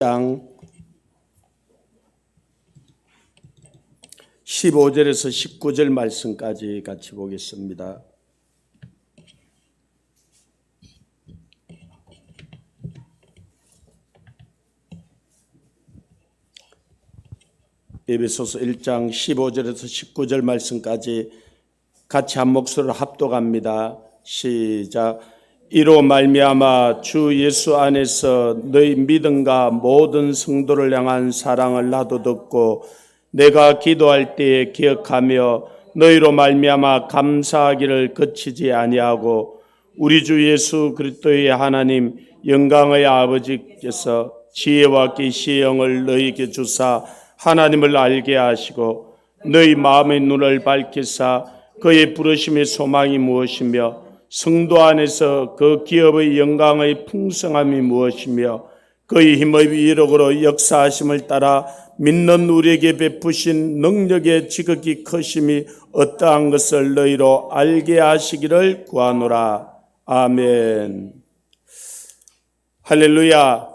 장 15절에서 19절 말씀까지 같이 보겠습니다. 에베소서 1장 15절에서 19절 말씀까지 같이 한 목소리로 합독합니다. 시작. 이로 말미암아 주 예수 안에서 너희 믿음과 모든 성도를 향한 사랑을 나도 듣고 내가 기도할 때에 기억하며 너희로 말미암아 감사하기를 그치지 아니하고 우리 주 예수 그리스도의 하나님 영광의 아버지께서 지혜와 계시의 영을 너희에게 주사 하나님을 알게 하시고 너희 마음의 눈을 밝히사 그의 부르심의 소망이 무엇이며 성도 안에서 그 기업의 영광의 풍성함이 무엇이며 그의 힘의 위력으로 역사하심을 따라 믿는 우리에게 베푸신 능력의 지극히 크심이 어떠한 것을 너희로 알게 하시기를 구하노라. 아멘. 할렐루야.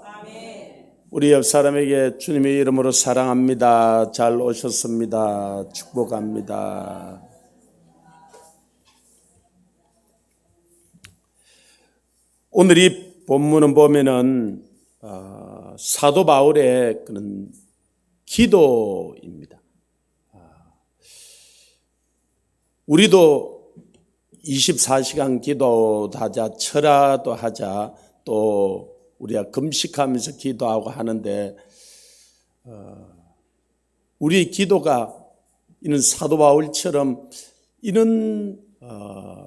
우리 옆 사람에게 주님의 이름으로 사랑합니다. 잘 오셨습니다. 축복합니다. 오늘 이 본문은 보면은 사도 바울의 그런 기도입니다. 우리도 24시간 기도도 하자, 철야도 하자, 또 우리가 금식하면서 기도하고 하는데 우리의 기도가 이런 사도 바울처럼 이런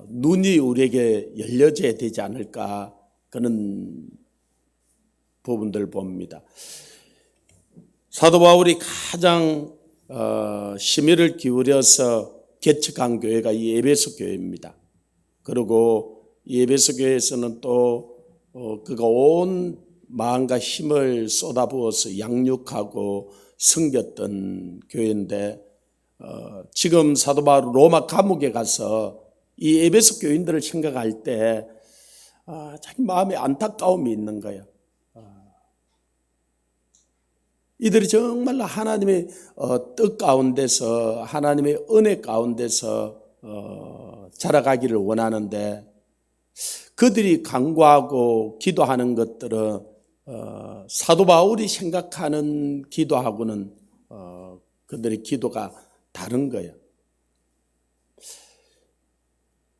눈이 우리에게 열려져야 되지 않을까 그런 부분들 봅니다. 사도 바울이 가장 심혈을 기울여서 개척한 교회가 이 에베소 교회입니다. 그리고 이 에베소 교회에서는 또 그가 온 마음과 힘을 쏟아부어서 양육하고 섬겼던 교회인데 지금 사도 바울 로마 감옥에 가서 이 에베소 교인들을 생각할 때 자기 마음에 안타까움이 있는 거예요. 이들이 정말로 하나님의 뜻 가운데서 하나님의 은혜 가운데서 자라가기를 원하는데 그들이 간구하고 기도하는 것들은 사도 바울이 생각하는 기도하고는 그들의 기도가 다른 거예요.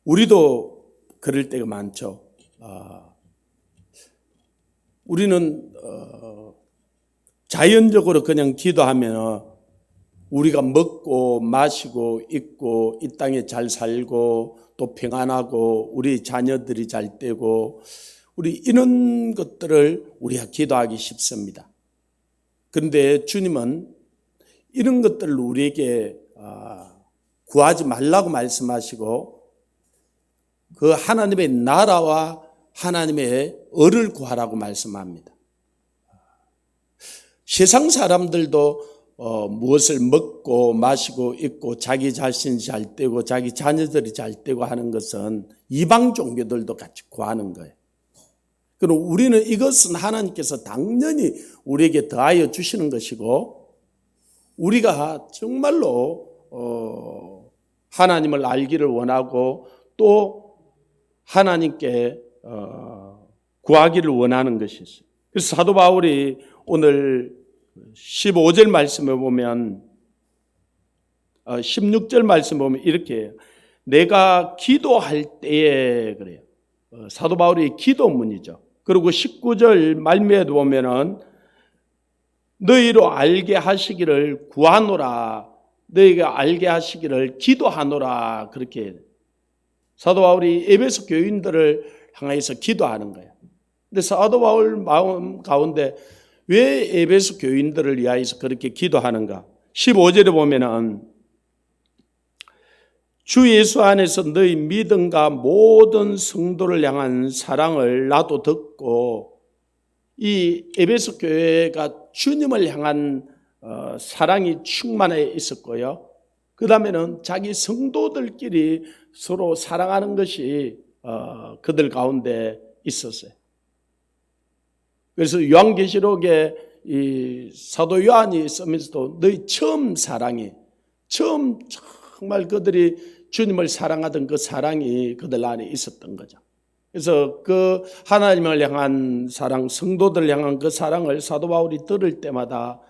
우리도 그럴 때가 많죠. 우리는 자연적으로 그냥 기도하면 우리가 먹고 마시고 입고 이 땅에 잘 살고 또 평안하고 우리 자녀들이 잘 되고 우리 이런 것들을 우리가 기도하기 쉽습니다. 그런데 주님은 이런 것들을 우리에게 구하지 말라고 말씀하시고 그 하나님의 나라와 하나님의 의를 구하라고 말씀합니다. 세상 사람들도 무엇을 먹고 마시고 입고 자기 자신이 잘 되고 자기 자녀들이 잘 되고 하는 것은 이방 종교들도 같이 구하는 거예요. 그리고 우리는 이것은 하나님께서 당연히 우리에게 더하여 주시는 것이고 우리가 정말로 하나님을 알기를 원하고 또 하나님께 구하기를 원하는 것이 있어요. 그래서 사도 바울이 오늘 15절 말씀에 보면 16절 말씀 보면 이렇게 해요. 내가 기도할 때에 그래요. 사도 바울의 기도문이죠. 그리고 19절 말미에도 보면은 너희로 알게 하시기를 구하노라, 너희가 알게 하시기를 기도하노라 그렇게 해요. 사도 바울이 에베소 교인들을 향해서 기도하는 거예요. 근데 사도 바울 마음 가운데 왜 에베소 교인들을 위하여서 그렇게 기도하는가? 15절에 보면은 주 예수 안에서 너희 믿음과 모든 성도를 향한 사랑을 나도 듣고 이 에베소 교회가 주님을 향한 사랑이 충만해 있었고요. 그 다음에는 자기 성도들끼리 서로 사랑하는 것이 그들 가운데 있었어요. 그래서 요한계시록에 이 사도 요한이 쓰면서도 너희 처음 사랑이, 처음 정말 그들이 주님을 사랑하던 그 사랑이 그들 안에 있었던 거죠. 그래서 그 하나님을 향한 사랑, 성도들 향한 그 사랑을 사도 바울이 들을 때마다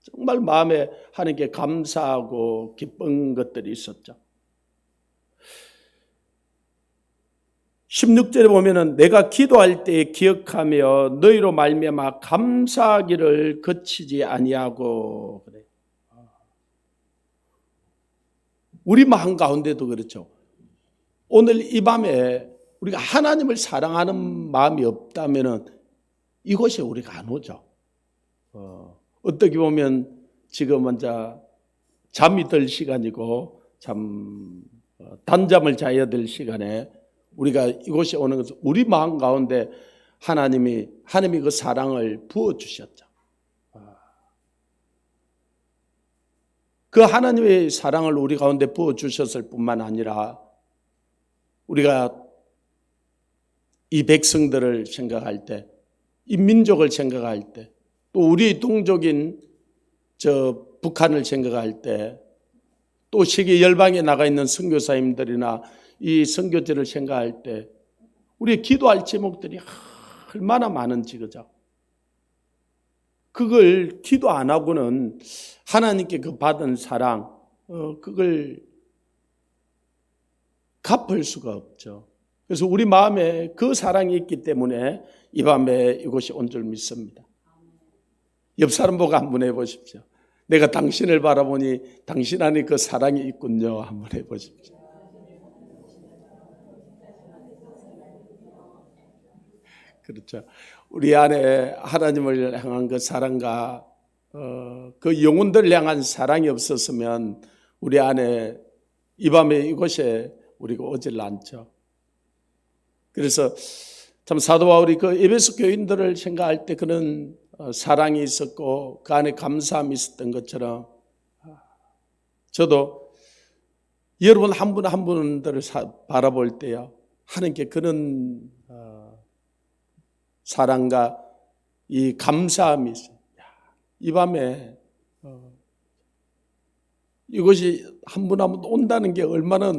정말 마음에 하나님께 감사하고 기쁜 것들이 있었죠. 16절에 보면은 내가 기도할 때 기억하며 너희로 말미암아 감사하기를 그치지 아니하고 그래. 우리 마음 가운데도 그렇죠. 오늘 이 밤에 우리가 하나님을 사랑하는 마음이 없다면은 이곳에 우리가 안 오죠. 어떻게 보면 지금은 잠이 들 시간이고 참 단잠을 자야 될 시간에 우리가 이곳에 오는 것은 우리 마음 가운데 하나님이 그 사랑을 부어주셨죠. 그 하나님의 사랑을 우리 가운데 부어주셨을 뿐만 아니라 우리가 이 백성들을 생각할 때, 이 민족을 생각할 때, 또 우리 동족인 북한을 생각할 때, 또 세계 열방에 나가 있는 선교사님들이나 이 선교지를 생각할 때 우리 기도할 제목들이 얼마나 많은지, 그죠? 그걸 기도 안 하고는 하나님께 그 받은 사랑, 그걸 갚을 수가 없죠. 그래서 우리 마음에 그 사랑이 있기 때문에 이 밤에 이곳이 온 줄 믿습니다. 옆 사람 보고 한번 해보십시오. 내가 당신을 바라보니 당신 안에 그 사랑이 있군요. 한번 해보십시오. 그렇죠. 우리 안에 하나님을 향한 그 사랑과 그 영혼들을 향한 사랑이 없었으면 우리 안에 이 밤에 이곳에 우리가 오질 않죠. 그래서 참 사도 바울이 그 에베소 교인들을 생각할 때 그런 사랑이 있었고 그 안에 감사함이 있었던 것처럼 저도 여러분 한 분 한 분들을 바라볼 때요 하나님께 그런 사랑과 이 감사함이 있어요. 이 밤에 이것이 한 분 한 분 온다는 게 얼마나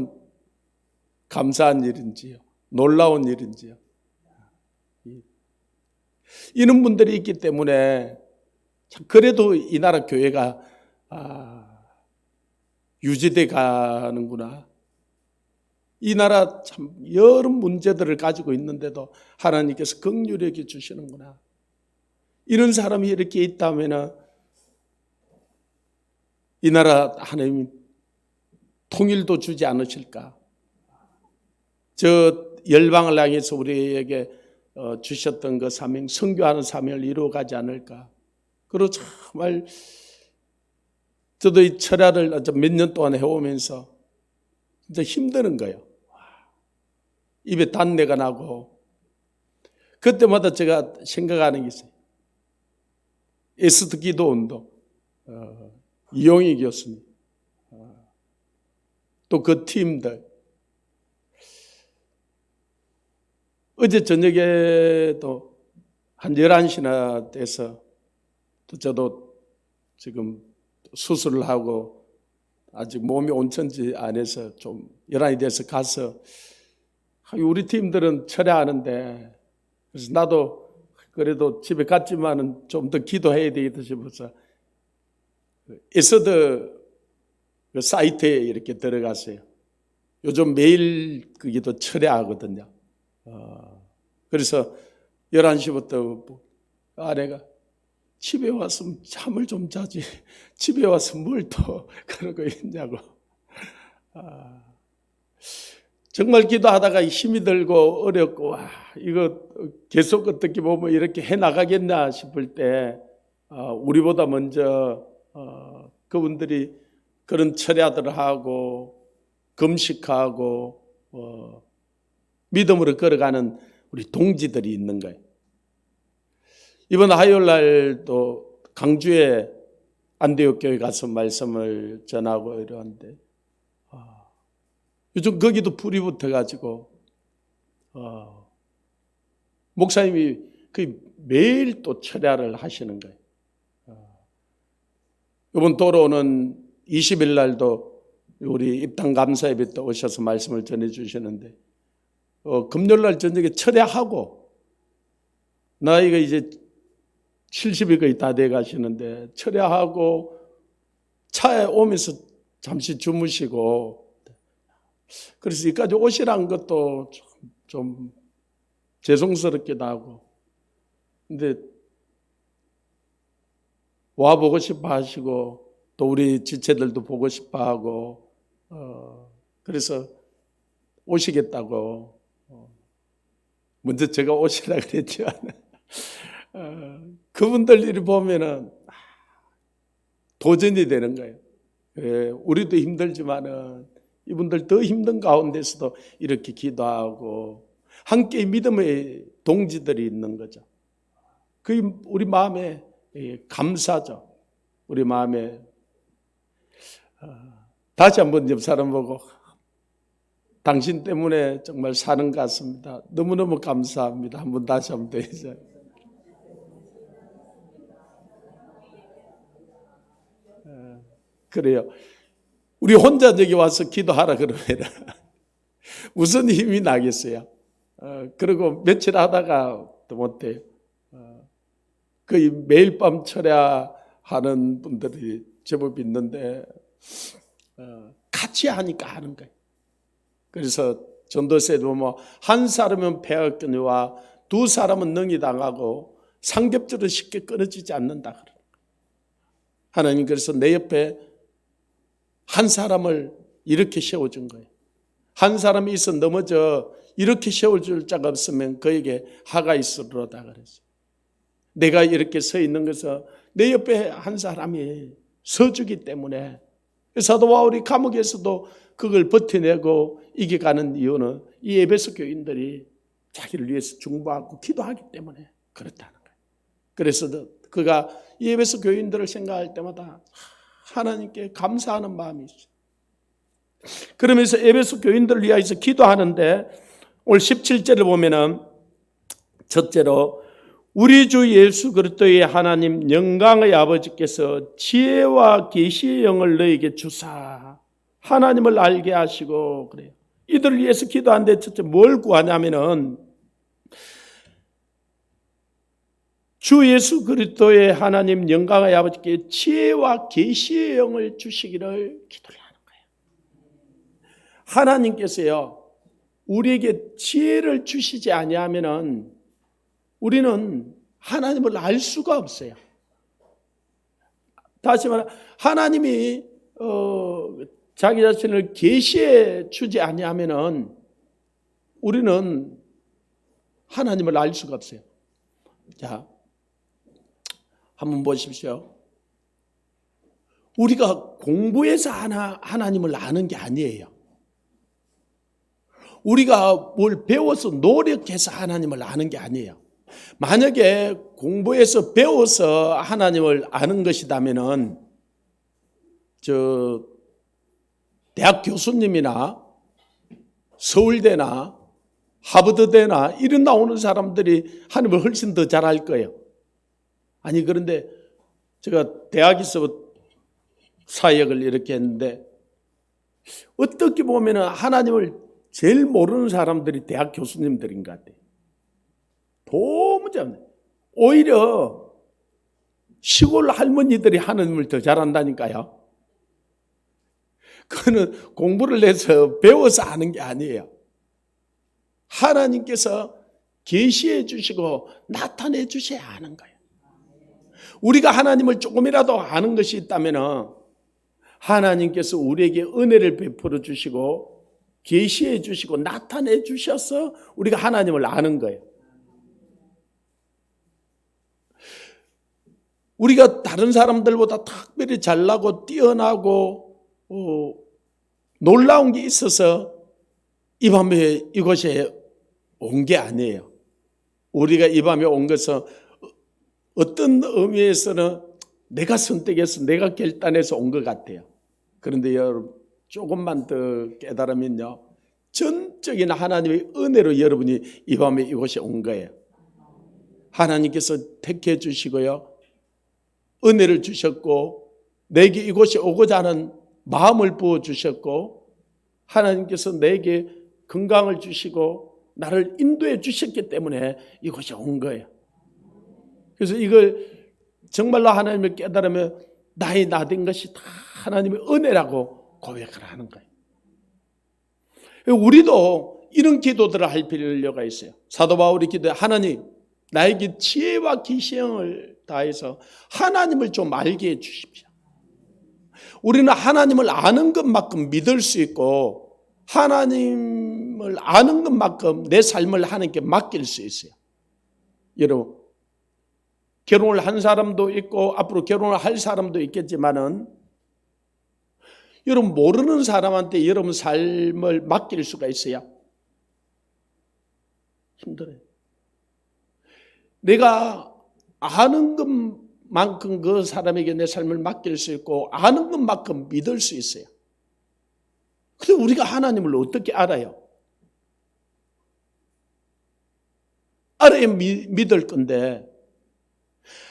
감사한 일인지요. 놀라운 일인지요. 이런 분들이 있기 때문에 그래도 이 나라 교회가 유지돼 가는구나. 이 나라 참 여러 문제들을 가지고 있는데도 하나님께서 긍휼히 여겨 주시는구나. 이런 사람이 이렇게 있다면 이 나라 하나님 통일도 주지 않으실까? 저 열방을 향해서 우리에게 주셨던 그 사명, 선교하는 사명을 이루어가지 않을까? 그리고 정말 저도 이 철야를 몇 년 동안 해오면서 진짜 힘드는 거예요. 입에 단내가 나고 그때마다 제가 생각하는 게 있어요. 에스더 기도 운동, 이용희 교수님, 또 그 팀들. 어제 저녁에도 한 11시나 돼서 또 저도 지금 수술을 하고 아직 몸이 온천지 안에서 좀 11시 돼서 가서 우리 팀들은 철야하는데 그래서 나도 그래도 집에 갔지만은 좀 더 기도해야 되겠다 싶어서 에스더 그 사이트에 이렇게 들어갔어요. 요즘 매일 그 기도 철야하거든요. 그래서 11시부터 아내가 집에 왔으면 잠을 좀 자지 집에 와서 뭘 또 그러고 있냐고. 정말 기도하다가 힘이 들고 어렵고 이거 계속 어떻게 보면 이렇게 해나가겠나 싶을 때 우리보다 먼저 그분들이 그런 철야들을 하고 금식하고 믿음으로 걸어가는 우리 동지들이 있는 거예요. 이번 화요일 날도 강주에 안디옥 교회 가서 말씀을 전하고 이러는데 요즘 거기도 불이 붙어가지고 목사님이 매일 또 철야를 하시는 거예요. 이번 돌아오는 20일 날도 우리 입당 감사 예배 때 오셔서 말씀을 전해 주시는데 금요일 날 저녁에 철야하고 나이가 이제 70이 거의 다 돼 가시는데 철야하고 차에 오면서 잠시 주무시고 그래서 여기까지 오시라는 것도 좀 죄송스럽기도 하고 근데 와보고 싶어 하시고 또 우리 지체들도 보고 싶어 하고 그래서 오시겠다고 먼저 제가 오시라 그랬지만 그분들 일을 보면은 도전이 되는 거예요. 우리도 힘들지만은 이분들 더 힘든 가운데서도 이렇게 기도하고 함께 믿음의 동지들이 있는 거죠. 그게 우리 마음에 감사죠. 우리 마음에 다시 한번 옆 사람 보고 당신 때문에 정말 사는 것 같습니다. 너무너무 감사합니다. 한번 다시 한번 더 해주세요. 그래요. 우리 혼자 여기 와서 기도하라 그러면 무슨 힘이 나겠어요? 그리고 며칠 하다가 또 못해요. 거의 매일 밤 철야하는 분들이 제법 있는데 같이 하니까 하는 거예요. 그래서 전도서에도 뭐 한 사람은 폐가 끊어와 두 사람은 능히 당하고 삼겹줄은 쉽게 끊어지지 않는다 그래요. 하나님 그래서 내 옆에 한 사람을 이렇게 세워준 거예요. 한 사람이 있어 넘어져 이렇게 세워줄 자가 없으면 그에게 하가 있으리로다 그랬어요. 내가 이렇게 서 있는 것은 내 옆에 한 사람이 서주기 때문에 사도 바울이 감옥에서도 그걸 버텨내고 이겨가는 이유는 이 에베소 교인들이 자기를 위해서 중보하고 기도하기 때문에 그렇다는 거예요. 그래서 그가 이 에베소 교인들을 생각할 때마다 하나님께 감사하는 마음이 있어요. 그러면서 에베소 교인들을 위하여서 기도하는데 오늘 17절을 보면은 첫째로 우리 주 예수 그리스도의 하나님 영광의 아버지께서 지혜와 계시의 영을 너에게 주사 하나님을 알게 하시고 그래요. 이들을 위해서 기도하는데 첫째 뭘 구하냐면은 주 예수 그리스도의 하나님 영광의 아버지께 지혜와 계시의 영을 주시기를 기도를 하는 거예요. 하나님께서요 우리에게 지혜를 주시지 아니하면은 우리는 하나님을 알 수가 없어요. 다시 말해 하나님이 자기 자신을 계시해 주지 아니하면은 우리는 하나님을 알 수가 없어요. 자, 한번 보십시오. 우리가 공부해서 하나님을 아는 게 아니에요. 우리가 뭘 배워서 노력해서 하나님을 아는 게 아니에요. 만약에 공부해서 배워서 하나님을 아는 것이라면은 대학 교수님이나 서울대나 하버드대나 이런 나오는 사람들이 하나님을 훨씬 더 잘 알 거예요. 아니 그런데 제가 대학에서 사역을 이렇게 했는데 어떻게 보면 하나님을 제일 모르는 사람들이 대학 교수님들인 것 같아요. 도무지 없네. 오히려 시골 할머니들이 하나님을 더 잘한다니까요. 그거는 공부를 해서 배워서 아는 게 아니에요. 하나님께서 계시해 주시고 나타내 주셔야 하는 거예요. 우리가 하나님을 조금이라도 아는 것이 있다면 하나님께서 우리에게 은혜를 베풀어 주시고 계시해 주시고 나타내 주셔서 우리가 하나님을 아는 거예요. 우리가 다른 사람들보다 특별히 잘나고 뛰어나고 놀라운 게 있어서 이 밤에 이곳에 온 게 아니에요. 우리가 이 밤에 온 것은 어떤 의미에서는 내가 선택해서 내가 결단해서 온 것 같아요. 그런데 여러분 조금만 더 깨달으면요. 전적인 하나님의 은혜로 여러분이 이 밤에 이곳에 온 거예요. 하나님께서 택해 주시고요. 은혜를 주셨고 내게 이곳에 오고자 하는 마음을 부어주셨고 하나님께서 내게 건강을 주시고 나를 인도해 주셨기 때문에 이곳에 온 거예요. 그래서 이걸 정말로 하나님을 깨달으면 나의 나된 것이 다 하나님의 은혜라고 고백을 하는 거예요. 우리도 이런 기도들을 할 필요가 있어요. 사도 바울이 기도해 하나님 나에게 지혜와 계시형을 다해서 하나님을 좀 알게 해 주십시오. 우리는 하나님을 아는 것만큼 믿을 수 있고 하나님을 아는 것만큼 내 삶을 하나님께 맡길 수 있어요. 여러분 결혼을 한 사람도 있고 앞으로 결혼을 할 사람도 있겠지만은 여러분 모르는 사람한테 여러분 삶을 맡길 수가 있어야 힘들어요. 내가 아는 것만큼 그 사람에게 내 삶을 맡길 수 있고 아는 것만큼 믿을 수 있어요. 그런데 우리가 하나님을 어떻게 알아요? 알아야 믿을 건데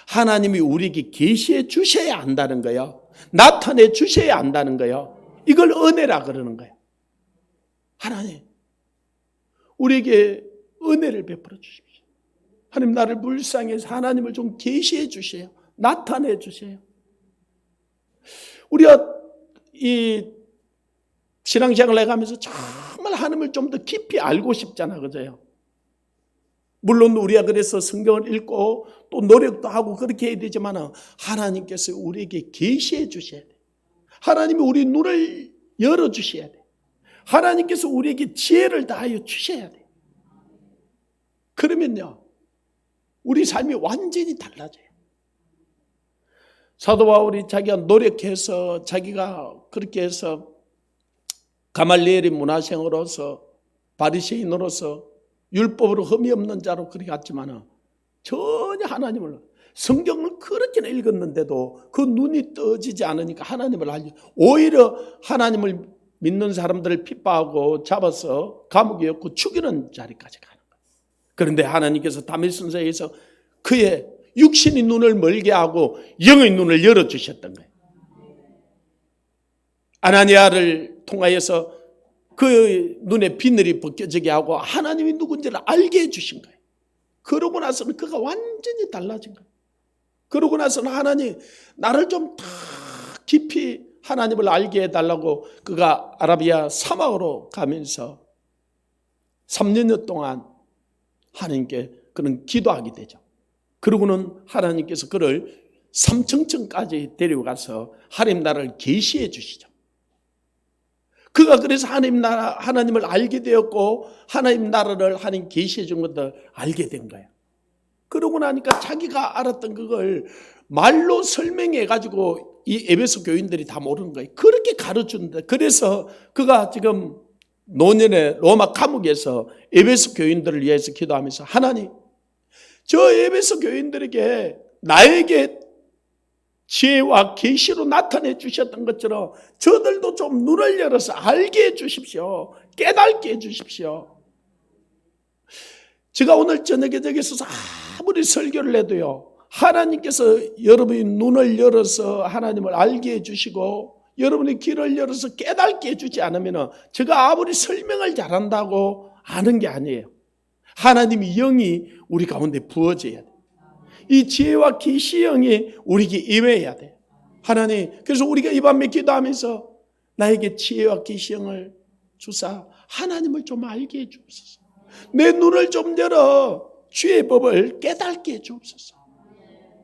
하나님이 우리에게 계시해 주셔야 한다는 거예요. 나타내 주셔야 한다는 거예요. 이걸 은혜라 그러는 거예요. 하나님 우리에게 은혜를 베풀어 주십시오. 하나님 나를 불쌍해서 하나님을 좀 계시해 주세요. 나타내 주세요. 우리가 이 신앙생활을 해가면서 정말 하나님을 좀 더 깊이 알고 싶잖아, 그죠? 물론 우리가 그래서 성경을 읽고 또 노력도 하고 그렇게 해야 되지만 하나님께서 우리에게 계시해 주셔야 돼. 하나님이 우리 눈을 열어 주셔야 돼. 하나님께서 우리에게 지혜를 다하여 주셔야 돼. 그러면요 우리 삶이 완전히 달라져요. 사도 바울이 자기가 노력해서 자기가 그렇게 해서 가말리엘의 문화생으로서 바리새인으로서 율법으로 흠이 없는 자로 그렇게 갔지만 전혀 하나님을 성경을 그렇게나 읽었는데도 그 눈이 떠지지 않으니까 하나님을 알지 오히려 하나님을 믿는 사람들을 핍박하고 잡아서 감옥에 넣고 죽이는 자리까지 가는 거예요. 그런데 하나님께서 다윗 선생에서 그의 육신의 눈을 멀게 하고 영의 눈을 열어주셨던 거예요. 아나니아를 통하여서 그 눈에 비늘이 벗겨지게 하고 하나님이 누군지를 알게 해주신 거예요. 그러고 나서는 그가 완전히 달라진 거예요. 그러고 나서는 하나님 나를 좀 더 깊이 하나님을 알게 해달라고 그가 아라비아 사막으로 가면서 3년여 동안 하나님께 그는 기도하게 되죠. 그러고는 하나님께서 그를 삼청천까지 데려가서 하나님 나라를 계시해 주시죠. 그가 그래서 하나님을 알게 되었고 하나님 나라를 하나님 계시해 준 것을 알게 된 거예요. 그러고 나니까 자기가 알았던 그걸 말로 설명해 가지고 이 에베소 교인들이 다 모르는 거예요. 그렇게 가르쳤는데 그래서 그가 지금 노년에 로마 감옥에서 에베소 교인들을 위해서 기도하면서 하나님 저 에베소 교인들에게 나에게 지혜와 계시로 나타내 주셨던 것처럼 저들도 좀 눈을 열어서 알게 해 주십시오. 깨닫게 해 주십시오. 제가 오늘 저녁에 저기서 아무리 설교를 해도요. 하나님께서 여러분의 눈을 열어서 하나님을 알게 해 주시고 여러분의 귀를 열어서 깨닫게 해 주지 않으면 제가 아무리 설명을 잘한다고 아는 게 아니에요. 하나님의 영이 우리 가운데 부어져야 돼. 이 지혜와 계시의 영이 우리에게 임해야 돼. 하나님, 그래서 우리가 이 밤에 기도하면서 나에게 지혜와 계시의 영을 주사 하나님을 좀 알게 해 주옵소서. 내 눈을 좀 열어 주의 법을 깨닫게 해 주옵소서.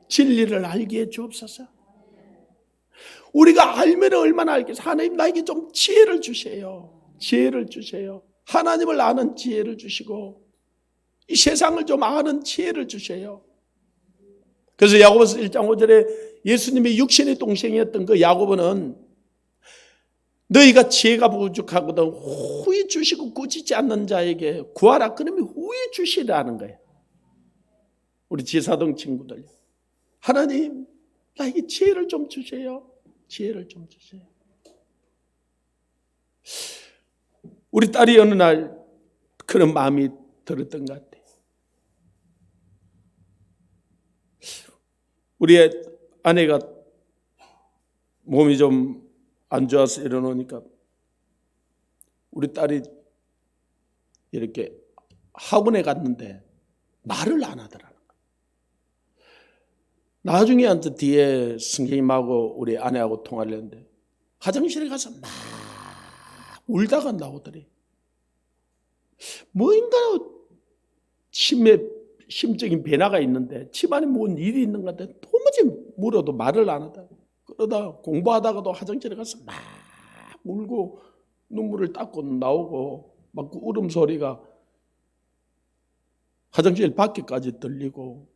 진리를 알게 해 주옵소서. 우리가 알면 얼마나 알겠어. 하나님 나에게 좀 지혜를 주세요. 지혜를 주세요. 하나님을 아는 지혜를 주시고 이 세상을 좀 아는 지혜를 주세요. 그래서 야고보서 1장 5절에 예수님의 육신의 동생이었던 그 야고보는 너희가 지혜가 부족하거든 후히 주시고 꾸짖지 않는 자에게 구하라. 그러면 후히 주시라는 거예요. 우리 지사동 친구들 하나님 나에게 지혜를 좀 주세요. 지혜를 좀 주세요. 우리 딸이 어느 날 그런 마음이 들었던 것 같아요. 우리의 아내가 몸이 좀 안 좋아서 일어나니까 우리 딸이 이렇게 학원에 갔는데 말을 안 하더라는 거예요. 나중에 한테 뒤에 선생님하고 우리 아내하고 통화를 했는데 화장실에 가서 막 울다가 나오더래. 뭐인가 심적인 변화가 있는데 집안에 뭔 일이 있는 것 같아. 도무지 물어도 말을 안 하다. 그러다 공부하다가도 화장실에 가서 막 울고 눈물을 닦고 나오고 막 그 울음소리가 화장실 밖에까지 들리고.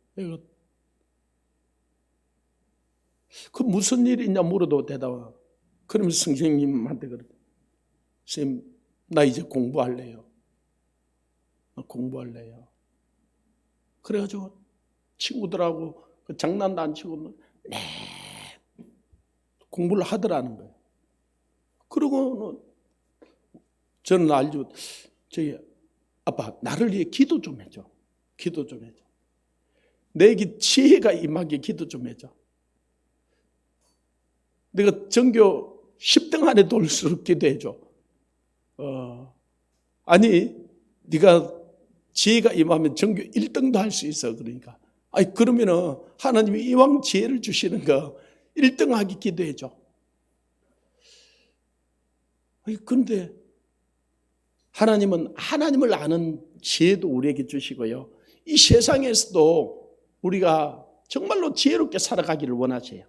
그 무슨 일이 있냐 물어도 대답하. 그러면 선생님한테 그래. 선생님 나 이제 공부할래요. 나 공부할래요. 그래가지고 친구들하고 그 장난도 안 치고 네 공부를 하더라는 거예요. 그러고는 저는 알죠. 저기 아빠 나를 위해 기도 좀 해줘. 기도 좀 해줘. 내게 지혜가 임하게 기도 좀 해줘. 내가 전교 10등 안에 돌수록 기도해줘. 아니 네가 지혜가 임하면 전교 1등도 할 수 있어. 그러니까 아니 그러면은 하나님이 이왕 지혜를 주시는 거 1등 하기 기도해줘. 아니 그런데 하나님은 하나님을 아는 지혜도 우리에게 주시고요. 이 세상에서도 우리가 정말로 지혜롭게 살아가기를 원하세요.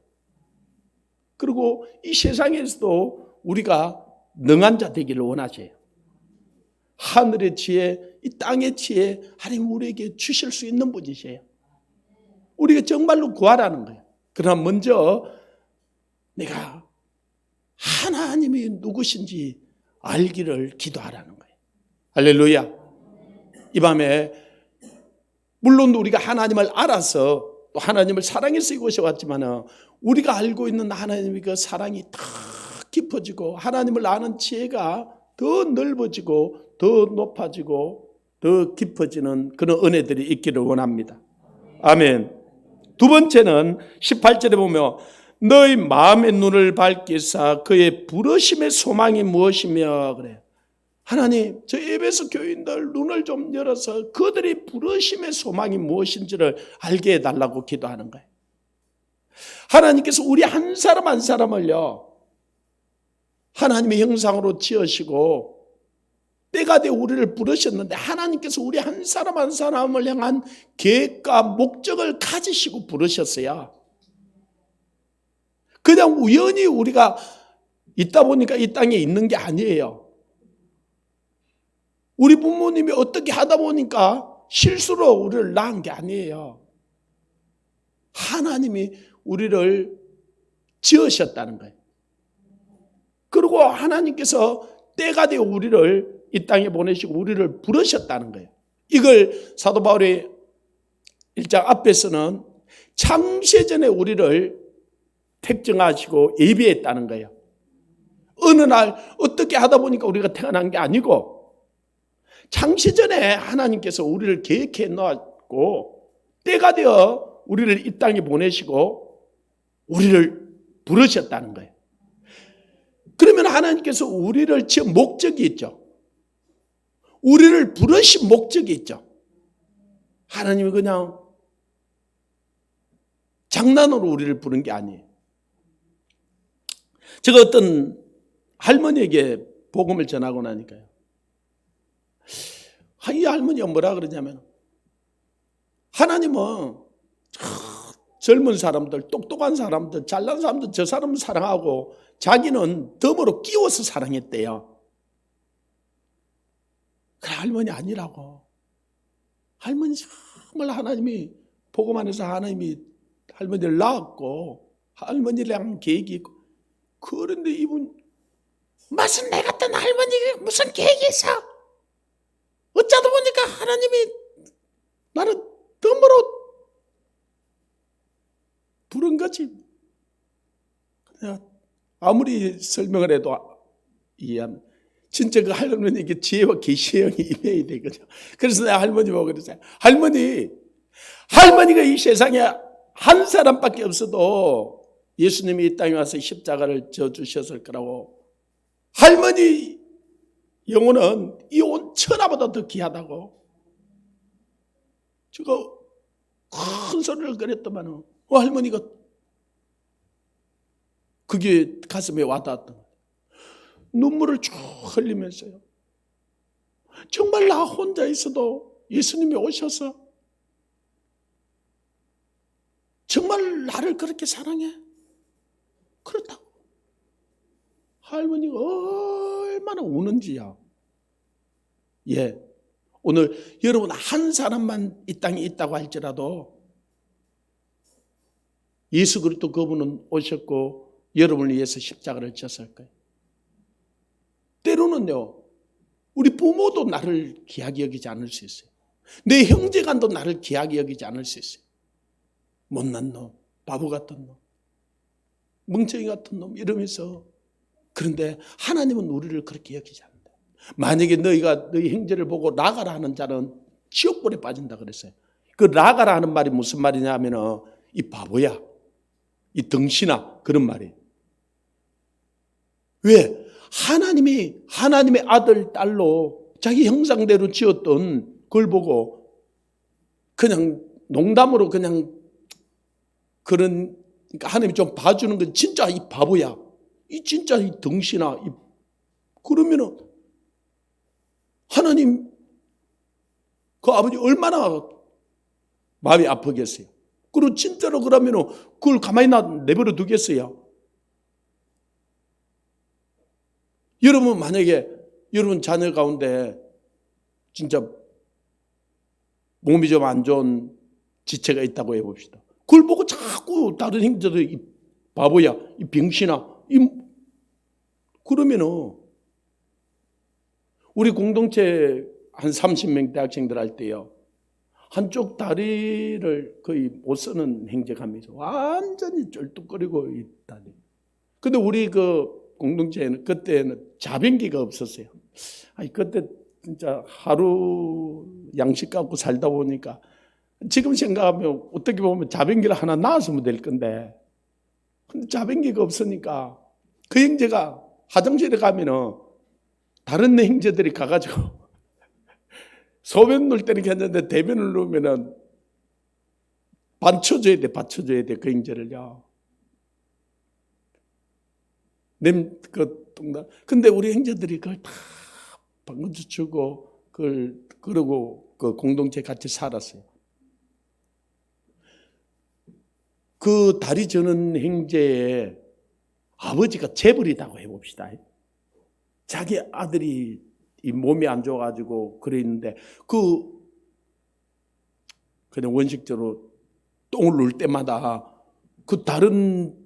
그리고 이 세상에서도 우리가 능한 자 되기를 원하세요. 하늘의 지혜, 이 땅의 지혜 하나님 우리에게 주실 수 있는 분이세요. 우리가 정말로 구하라는 거예요. 그러나 먼저 내가 하나님이 누구신지 알기를 기도하라는 거예요. 할렐루야. 이 밤에 물론 우리가 하나님을 알아서 또 하나님을 사랑해서 이곳에 왔지만 우리가 알고 있는 하나님의 그 사랑이 더 깊어지고 하나님을 아는 지혜가 더 넓어지고 더 높아지고 더 깊어지는 그런 은혜들이 있기를 원합니다. 아멘. 두 번째는 18절에 보면 너희 마음의 눈을 밝히사 그의 부르심의 소망이 무엇이며 그래요. 하나님 저 에베소 교인들 눈을 좀 열어서 그들의 부르심의 소망이 무엇인지를 알게 해달라고 기도하는 거예요. 하나님께서 우리 한 사람 한 사람을요 하나님의 형상으로 지으시고 때가 되어 우리를 부르셨는데 하나님께서 우리 한 사람 한 사람을 향한 계획과 목적을 가지시고 부르셨어요. 그냥 우연히 우리가 있다 보니까 이 땅에 있는 게 아니에요. 우리 부모님이 어떻게 하다 보니까 실수로 우리를 낳은 게 아니에요. 하나님이 우리를 지으셨다는 거예요. 그리고 하나님께서 때가 되어 우리를 이 땅에 보내시고 우리를 부르셨다는 거예요. 이걸 사도 바울이 1장 앞에서는 창세전에 우리를 택정하시고 예비했다는 거예요. 어느 날 어떻게 하다 보니까 우리가 태어난 게 아니고 창세전에 하나님께서 우리를 계획해 놓았고 때가 되어 우리를 이 땅에 보내시고 우리를 부르셨다는 거예요. 그러면 하나님께서 우리를 지은 목적이 있죠. 우리를 부르신 목적이 있죠. 하나님이 그냥 장난으로 우리를 부른 게 아니에요. 제가 어떤 할머니에게 복음을 전하고 나니까요. 이 할머니가 뭐라 그러냐면 하나님은 젊은 사람들, 똑똑한 사람들, 잘난 사람들 저 사람을 사랑하고 자기는 덤으로 끼워서 사랑했대요. 그 할머니 아니라고. 할머니 정말 하나님이 복음 안에서 하나님이 할머니를 낳았고 할머니랑 계획이 있고 그런데 이분 무슨 내 같은 할머니가 무슨 계획이 있어? 어쩌다 보니까 하나님이 나를 덤으로 부른 거지. 아무리 설명을 해도 이해하면 진짜 그 할머니에게 지혜와 계시의 영이 임해야 되거든요. 그래서 내가 할머니 보고 그랬어요. 할머니가 이 세상에 한 사람밖에 없어도 예수님이 이 땅에 와서 십자가를 져주셨을 거라고. 할머니 영혼은 이 온 천하보다 더 귀하다고. 저거 큰 소리를 그랬더만 할머니가 그게 가슴에 와닿았던 거예요. 눈물을 쭉 흘리면서요. 정말 나 혼자 있어도 예수님이 오셔서 정말 나를 그렇게 사랑해? 그렇다고. 할머니가 얼마나 우는지야. 예. 오늘 여러분 한 사람만 이 땅에 있다고 할지라도 예수 그리스도 그분은 오셨고 여러분을 위해서 십자가를 졌을 거예요. 때로는요, 우리 부모도 나를 귀하게 여기지 않을 수 있어요. 내 형제간도 나를 귀하게 여기지 않을 수 있어요. 못난 놈, 바보 같은 놈, 멍청이 같은 놈 이러면서. 그런데 하나님은 우리를 그렇게 여기지 않는다. 만약에 너희가 너희 형제를 보고 나가라 하는 자는 지옥불에 빠진다 그랬어요. 그 나가라 하는 말이 무슨 말이냐 하면 이 바보야, 이 덩신아, 그런 말이에요. 왜? 하나님의 아들, 딸로 자기 형상대로 지었던 그걸 보고 그냥 농담으로 그냥 그런, 그러니까 하나님이 좀 봐주는 건 진짜 이 바보야, 이 진짜 이 덩신아, 그러면은 하나님 그 아버지 얼마나 마음이 아프겠어요. 그리고 진짜로 그러면은 그걸 가만히 내버려 두겠어요. 여러분 만약에 여러분 자녀 가운데 진짜 몸이 좀 안 좋은 지체가 있다고 해봅시다. 그걸 보고 자꾸 다른 형제들이 이 바보야, 이 병신아, 그러면은 우리 공동체 한 30명 대학생들 할 때요, 한쪽 다리를 거의 못 쓰는 형제감이죠. 완전히 쩔뚝거리고 있다니. 근데 우리 그 공동체에는 그때는 자변기가 없었어요. 아니 그때 진짜 하루 양식 갖고 살다 보니까 지금 생각하면 어떻게 보면 자변기를 하나 놔주면 될 건데, 근데 자변기가 없으니까 그 형제가 화장실에 가면은 다른 형제들이 가가지고 소변 넣을 때는 괜찮은데 대변을 넣으면은 받쳐줘야 돼, 그 형제를요. 근데 우리 형제들이 그걸 다 방금주 주고 그러고 그 공동체 같이 살았어요. 그 다리 저는 형제의 아버지가 재벌이라고 해봅시다. 자기 아들이 이 몸이 안 좋아가지고 그랬는데 그냥 원식적으로 똥을 놓을 때마다 그 다른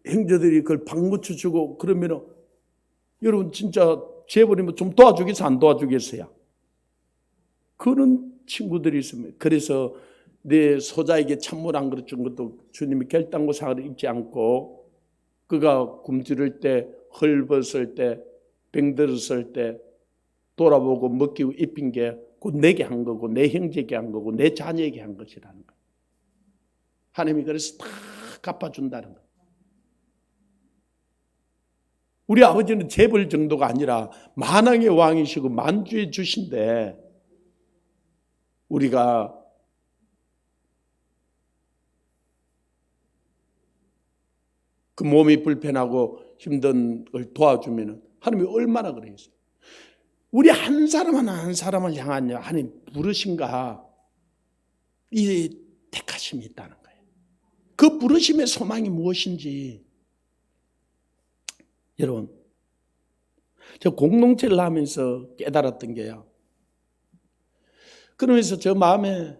형제들이 그걸 방무쳐 주고 그러면은 여러분 진짜 재벌이면 좀 도와주겠어요, 안 도와주겠어요? 그런 친구들이 있으면. 그래서 내 소자에게 찬물 안 그릇 준 것도 주님이 결단고사를 잊지 않고 그가 굶주릴 때, 헐벗을 때, 병들었을 때 돌아보고 먹기고 입힌 게 곧 내게 한 거고 내 형제에게 한 거고 내 자녀에게 한 것이라는 거예요. 하나님이 그래서 다 갚아준다는 거예요. 우리 아버지는 재벌 정도가 아니라 만왕의 왕이시고 만주의 주신데 우리가 그 몸이 불편하고 힘든 걸 도와주면 하나님이 얼마나 그러겠어요. 우리 한 사람 한 사람을 향한 하나님 부르심과 이 택하심이 있다는 거예요. 그 부르심의 소망이 무엇인지 여러분, 저 공동체를 하면서 깨달았던 게요. 그러면서 저 마음에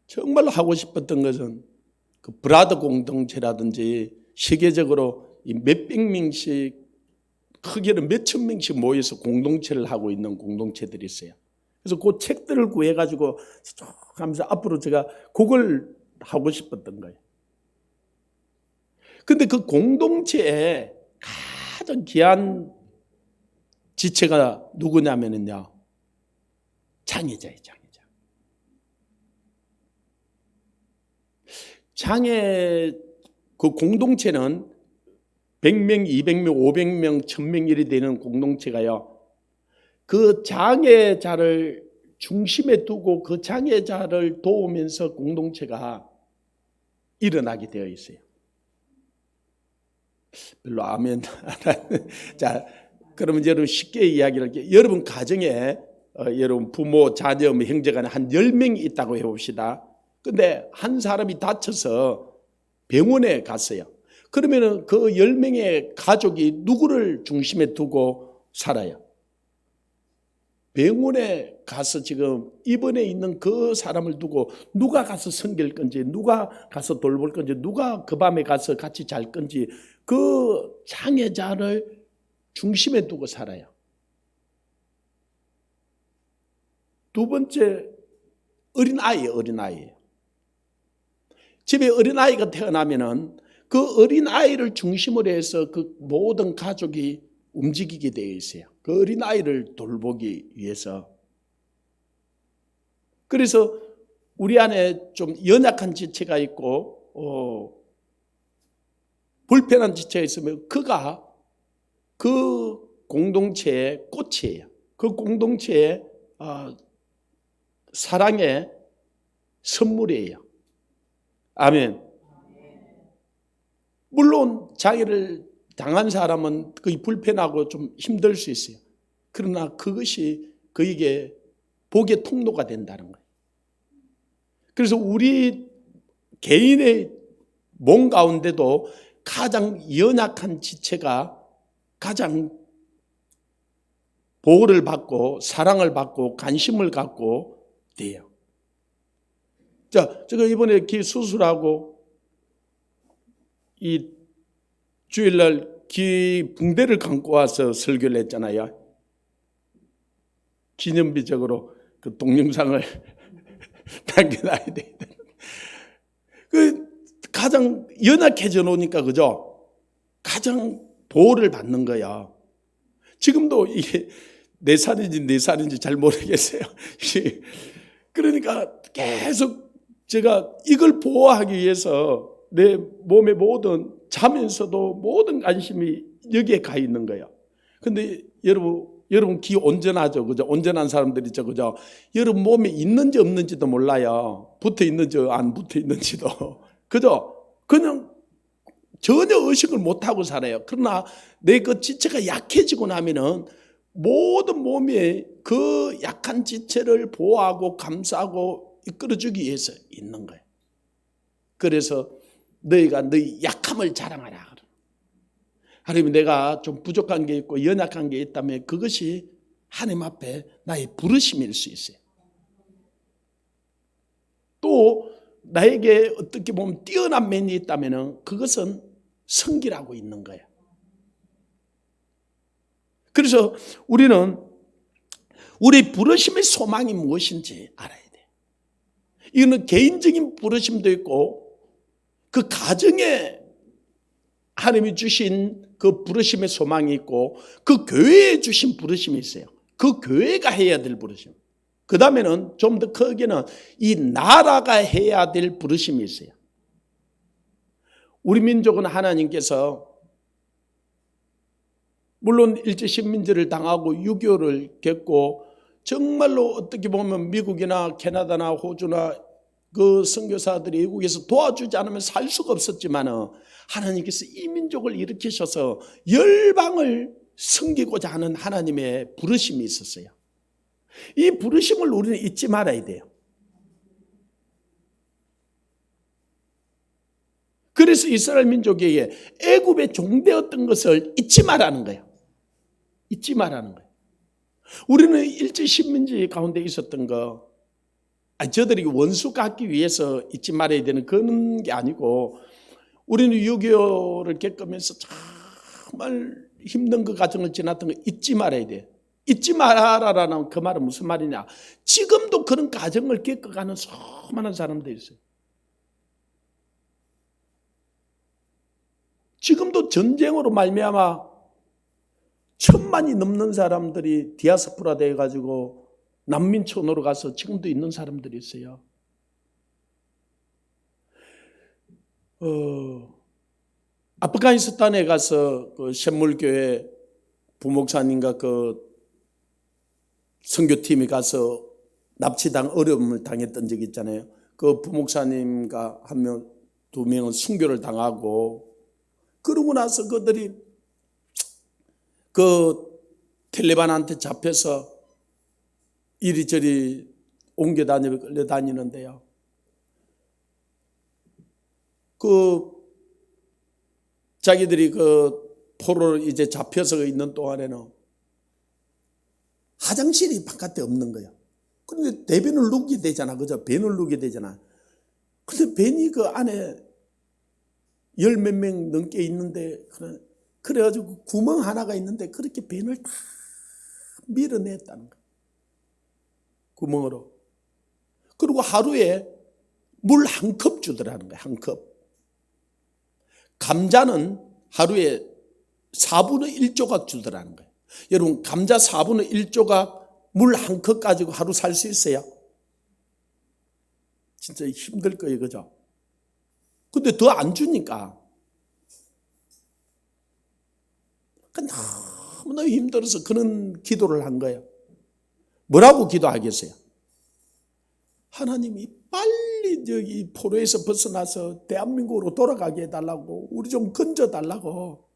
정말로 하고 싶었던 것은 그 브라더 공동체라든지 세계적으로 이 몇백 명씩 크게는 몇천 명씩 모여서 공동체를 하고 있는 공동체들이 있어요. 그래서 그 책들을 구해가지고 쭉 하면서 앞으로 제가 그걸 하고 싶었던 거예요. 근데 그 공동체에 가장 귀한 지체가 누구냐면요, 장애자예요, 장애자. 그 공동체는 100명, 200명, 500명, 1000명 일이 되는 공동체가요. 그 장애자를 중심에 두고 그 장애자를 도우면서 공동체가 일어나게 되어 있어요. 별로 아멘. 자, 그러면 여러분 쉽게 이야기를 할게요. 여러분 가정에 여러분 부모, 자녀, 형제간에 한 10명이 있다고 해봅시다. 근데 한 사람이 다쳐서 병원에 갔어요. 그러면은 그 10명의 가족이 누구를 중심에 두고 살아요? 병원에 가서 지금 입원해 있는 그 사람을 두고 누가 가서 섬길 건지, 누가 가서 돌볼 건지, 누가 그 밤에 가서 같이 잘 건지, 그 장애자를 중심에 두고 살아요. 두 번째, 어린아이예요. 집에 어린아이가 태어나면은 그 어린아이를 중심으로 해서 그 모든 가족이 움직이게 되어 있어요. 그 어린아이를 돌보기 위해서. 그래서 우리 안에 좀 연약한 지체가 있고 불편한 지체가 있으면 그가 그 공동체의 꽃이에요. 그 공동체의 사랑의 선물이에요. 아멘. 물론 장애를 당한 사람은 거의 불편하고 좀 힘들 수 있어요. 그러나 그것이 그에게 복의 통로가 된다는 거예요. 그래서 우리 개인의 몸 가운데도 가장 연약한 지체가 가장 보호를 받고 사랑을 받고 관심을 갖고 돼요. 자, 제가 이번에 귀 수술하고 이 주일날 귀 붕대를 감고 와서 설교를 했잖아요. 기념비적으로 그 동영상을 남겨놔야 돼. 그 가장 연약해져 놓으니까 그죠? 가장 보호를 받는 거야. 지금도 이게 4살인지 잘 모르겠어요. 그러니까 계속 제가 이걸 보호하기 위해서 내 몸의 모든 자면서도 모든 관심이 여기에 가 있는 거예요. 근데 여러분 귀 온전하죠, 그죠? 온전한 사람들 있죠, 그죠? 여러분 몸에 있는지 없는지도 몰라요. 붙어 있는지 안 붙어 있는지도, 그죠? 그냥 전혀 의식을 못 하고 살아요. 그러나 내 그 지체가 약해지고 나면은 모든 몸이 그 약한 지체를 보호하고 감싸고 이끌어주기 위해서 있는 거예요. 그래서 너희가 너희 약함을 자랑하라. 하나님, 내가 좀 부족한 게 있고 연약한 게 있다면 그것이 하나님 앞에 나의 부르심일 수 있어요. 또 나에게 어떻게 보면 뛰어난 면이 있다면 그것은 성기라고 있는 거예요. 그래서 우리는 우리 부르심의 소망이 무엇인지 알아야 돼요. 이거는 개인적인 부르심도 있고 그 가정에 하나님이 주신 그 부르심의 소망이 있고 그 교회에 주신 부르심이 있어요. 그 교회가 해야 될 부르심. 그 다음에는 좀 더 크게는 이 나라가 해야 될 부르심이 있어요. 우리 민족은 하나님께서 물론 일제식민지를 당하고 6.25를 겪고 정말로 어떻게 보면 미국이나 캐나다나 호주나 그 선교사들이 외국에서 도와주지 않으면 살 수가 없었지만 하나님께서 이 민족을 일으키셔서 열방을 섬기고자 하는 하나님의 부르심이 있었어요. 이 부르심을 우리는 잊지 말아야 돼요. 그래서 이스라엘 민족에게 애굽에 종되었던 것을 잊지 말라는 거예요. 잊지 말라는 거예요. 우리는 일제식민지 가운데 있었던 거 저들이 원수 갖기 위해서 잊지 말아야 되는 그런 게 아니고 우리는 6.25를 겪으면서 정말 힘든 그 과정을 지났던 거 잊지 말아야 돼. 잊지 말아라라는 그 말은 무슨 말이냐. 지금도 그런 과정을 겪어가는 수많은 사람들이 있어요. 지금도 전쟁으로 말미암아 1000만이 넘는 사람들이 디아스포라 돼가지고 난민촌으로 가서 지금도 있는 사람들이 있어요. 아프가니스탄에 가서 그 샘물교회 부목사님과 그 선교팀이 가서 납치당 어려움을 당했던 적이 있잖아요. 그 부목사님과 한 명, 두 명은 순교를 당하고, 그러고 나서 그들이 그 텔레반한테 잡혀서 이리저리 옮겨 다니고 끌려 다니는데요. 그 자기들이 그 포로로 이제 잡혀서 있는 동안에는 화장실이 바깥에 없는 거야. 그런데 대변을 누게 되잖아. 그죠? 변을 누게 되잖아. 근데 변이 그 안에 열 몇 명 넘게 있는데, 그래가지고 구멍 하나가 있는데 그렇게 변을 다 밀어냈다는 거야. 구멍으로. 그리고 하루에 물 한 컵 주더라는 거야. 한 컵. 감자는 하루에 4분의 1조각 주더라는 거예요. 여러분, 감자 4분의 1조각 물 한 컵 가지고 하루 살 수 있어요? 진짜 힘들 거예요. 그죠? 근데 더 안 주니까. 너무나 힘들어서 그런 기도를 한 거예요. 뭐라고 기도하겠어요? 하나님이 빨리 저기 포로에서 벗어나서 대한민국으로 돌아가게 해달라고, 우리 좀 건져달라고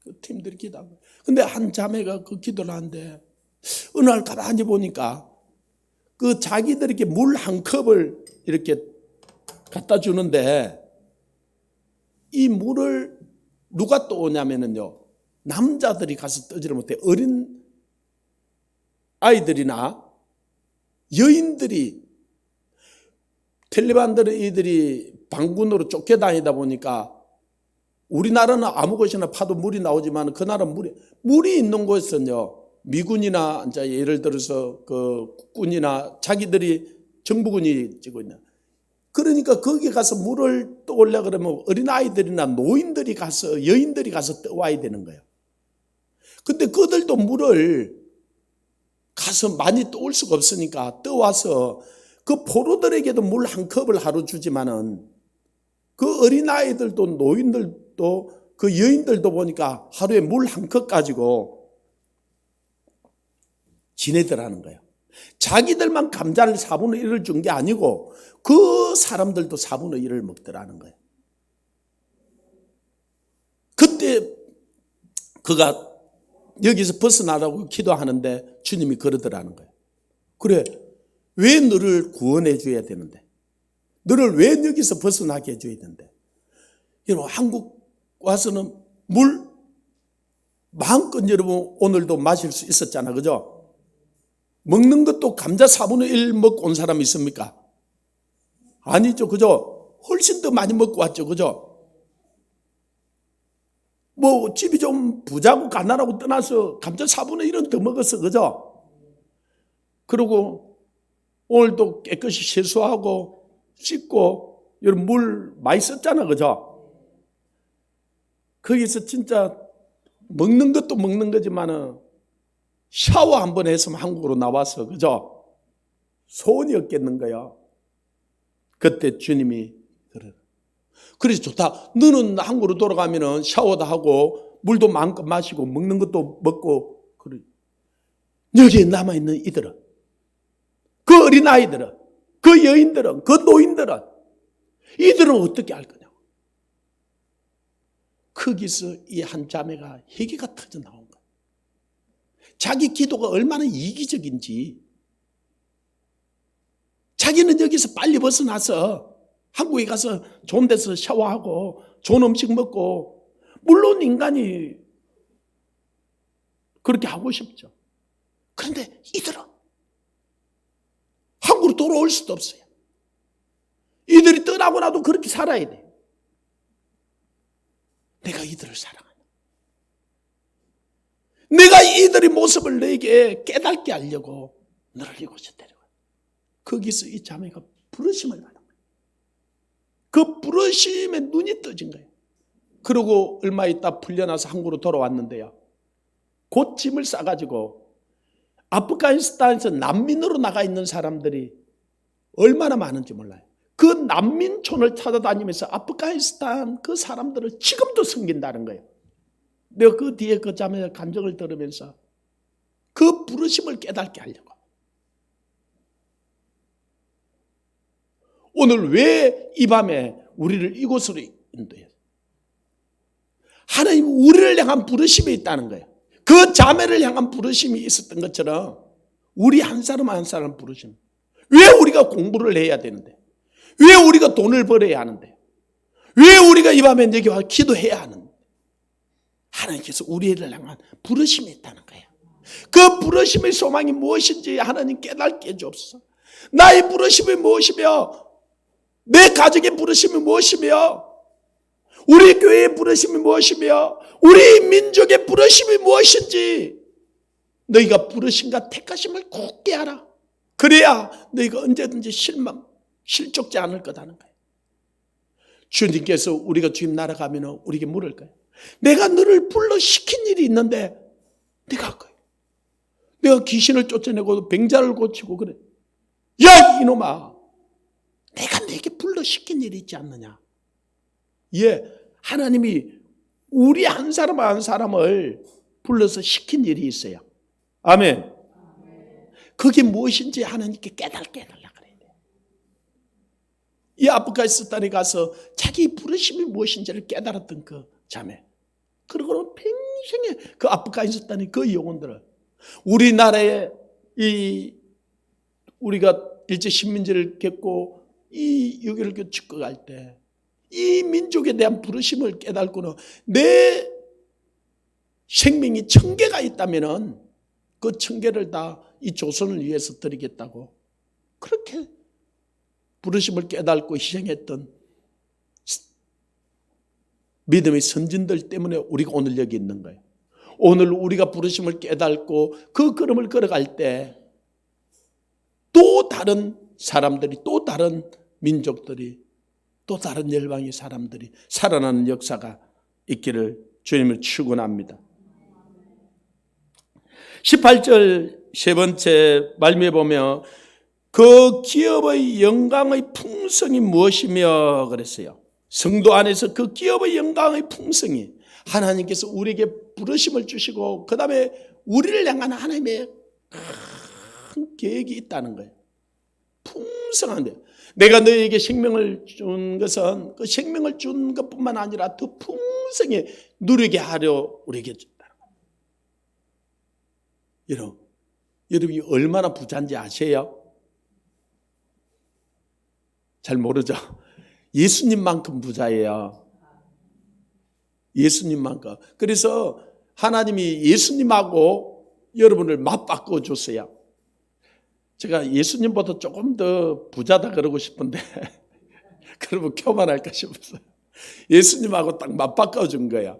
그 팀들이 기도하고. 근데 한 자매가 그 기도를 하는데 어느 날 가만히 보니까 그 자기들에게 물 한 컵을 이렇게 갖다 주는데 이 물을 누가 떠오냐면요, 남자들이 가서 떠지를 못해. 어린 아이들이나 여인들이, 텔레반들은 이들이 반군으로 쫓겨다니다 보니까 우리나라는 아무 곳이나 파도 물이 나오지만 그 나라는 물이 있는 곳에서는요, 미군이나 이제 예를 들어서 그 국군이나 자기들이 정부군이 지고 있는, 그러니까 거기 가서 물을 떠올려 그러면 어린아이들이나 노인들이 가서, 여인들이 가서 떠와야 되는 거예요. 근데 그들도 물을 가서 많이 떠올 수가 없으니까 떠와서 그 포로들에게도 물 한 컵을 하루 주지만은 그 어린아이들도 노인들도 그 여인들도 보니까 하루에 물 한 컵 가지고 지내더라는 거예요. 자기들만 감자를 4분의 1을 준 게 아니고 그 사람들도 4분의 1을 먹더라는 거예요. 그때 그가 여기서 벗어나라고 기도하는데 주님이 그러더라는 거예요. 그래, 왜 너를 구원해 줘야 되는데? 너를 왜 여기서 벗어나게 해줘야 되는데? 여러분, 한국 와서는 물 마음껏 여러분 오늘도 마실 수 있었잖아. 그죠? 먹는 것도 감자 4분의 1 먹고 온 사람이 있습니까? 아니죠. 그죠? 훨씬 더 많이 먹고 왔죠. 그죠? 뭐 집이 좀 부자고 가난하고 떠나서 감자 4분의 1은 더 먹었어. 그죠? 그리고 오늘도 깨끗이 세수하고 씻고 여러분 물 많이 썼잖아. 그죠? 거기서 진짜 먹는 것도 먹는 거지만은 샤워 한번 했으면 한국으로 나와서, 그죠? 소원이 없겠는 거야. 그때 주님이 그래. 그래서 좋다. 너는 한국으로 돌아가면은 샤워도 하고 물도 마음껏 마시고 먹는 것도 먹고 그래. 여기에 남아있는 이들은, 그 어린아이들은, 그 여인들은, 그 노인들은, 이들은 어떻게 할 거냐고. 거기서 이 한 자매가 회개가 터져 나온 거야. 자기 기도가 얼마나 이기적인지, 자기는 여기서 빨리 벗어나서 한국에 가서 좋은 데서 샤워하고 좋은 음식 먹고, 물론 인간이 그렇게 하고 싶죠. 그런데 이들은 한국으로 돌아올 수도 없어요. 이들이 떠나고 나도 그렇게 살아야 돼. 내가 이들을 사랑한다. 내가 이들의 모습을 너에게 깨닫게 하려고 너를 이곳에 데려가. 거기서 이 자매가 부르심을 받은 거예요. 그 부르심에 눈이 떠진 거예요. 그리고 얼마 있다 풀려나서 한국으로 돌아왔는데요, 곧 짐을 싸가지고 아프가니스탄에서 난민으로 나가 있는 사람들이 얼마나 많은지 몰라요. 그 난민촌을 찾아다니면서 아프가니스탄 그 사람들을 지금도 섬긴다는 거예요. 내가 그 뒤에 그 자매의 간증을 들으면서 그 부르심을 깨닫게 하려고. 오늘 왜 이 밤에 우리를 이곳으로 인도해요? 하나님 우리를 향한 부르심이 있다는 거예요. 그 자매를 향한 부르심이 있었던 것처럼 우리 한 사람 한 사람 부르심. 왜 우리가 공부를 해야 되는데? 왜 우리가 돈을 벌어야 하는데? 왜 우리가 이 밤에 여기 와 기도해야 하는데? 하나님께서 우리를 향한 부르심이 있다는 거예요. 그 부르심의 소망이 무엇인지 하나님 깨닫게 해주옵소서. 나의 부르심이 무엇이며 내 가족의 부르심이 무엇이며 우리 교회의 부르심이 무엇이며 우리 민족의 부르심이 무엇인지 너희가 부르심과 택하심을 굳게 하라. 그래야 너희가 언제든지 실족지 않을 거다는 거예요. 주님께서 우리가 주님 나라 가면 우리에게 물을 거예요. 내가 너를 불러 시킨 일이 있는데 네가 할 거예요. 내가 귀신을 쫓아내고 병자를 고치고 그래. 야 이놈아, 내가 내게 불러 시킨 일이 있지 않느냐. 예, 하나님이 우리 한 사람 한 사람을 불러서 시킨 일이 있어요. 아멘. 그게 무엇인지 하나님께 깨달게 해달라 그래야 돼요. 이 아프가니스탄에 가서 자기 부르심이 무엇인지를 깨달았던 그 자매. 그리고 평생에 그 아프가니스탄의 그 영혼들을 우리나라에 우리가 일제 식민지를 겪고 이 여기를 짓고 갈 때 이 민족에 대한 부르심을 깨닫고는 내 생명이 1000개가 있다면은 그 1000개를 다 이 조선을 위해서 드리겠다고 그렇게 부르심을 깨닫고 희생했던 믿음의 선진들 때문에 우리가 오늘 여기 있는 거예요. 오늘 우리가 부르심을 깨닫고 그 걸음을 걸어갈 때 또 다른 사람들이 또 다른 민족들이 또 다른 열방의 사람들이 살아나는 역사가 있기를 주님을 축원합니다. 18절 세 번째 말미에 보면 그 기업의 영광의 풍성이 무엇이며 그랬어요. 성도 안에서 그 기업의 영광의 풍성이 하나님께서 우리에게 부르심을 주시고 그 다음에 우리를 향한 하나님의 큰 계획이 있다는 거예요. 풍성한데 내가 너에게 생명을 준 것은 그 생명을 준 것뿐만 아니라 더 풍성히 누리게 하려 우리에게 줬다는 거예요. 여러분이 얼마나 부자인지 아세요? 잘 모르죠? 예수님만큼 부자예요. 예수님만큼. 그래서 하나님이 예수님하고 여러분을 맞바꿔 줬어요. 제가 예수님보다 조금 더 부자다 그러고 싶은데 그러면 교만할까 싶어서 예수님하고 딱 맞바꿔 준 거야.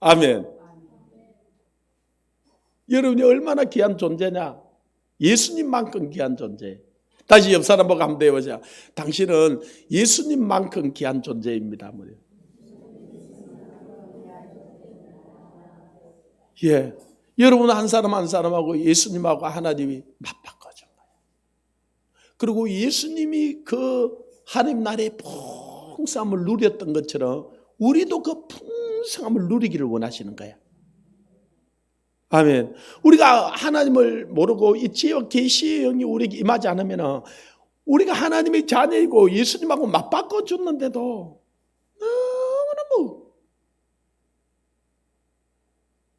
아멘. 여러분이 얼마나 귀한 존재냐? 예수님만큼 귀한 존재. 다시 옆 사람 보고 한번 배워보자. 당신은 예수님만큼 귀한 존재입니다. 예, 여러분 한 사람 한 사람하고 예수님하고 하나님이 맞바꿔준 거예요. 그리고 예수님이 그 하나님 나라의 풍성함을 누렸던 것처럼 우리도 그 풍성함을 누리기를 원하시는 거예요. 아멘. 우리가 하나님을 모르고 이 지혜와 계시의 영이 우리에게 임하지 않으면 우리가 하나님의 자녀이고 예수님하고 맞바꿔 줬는데도 너무너무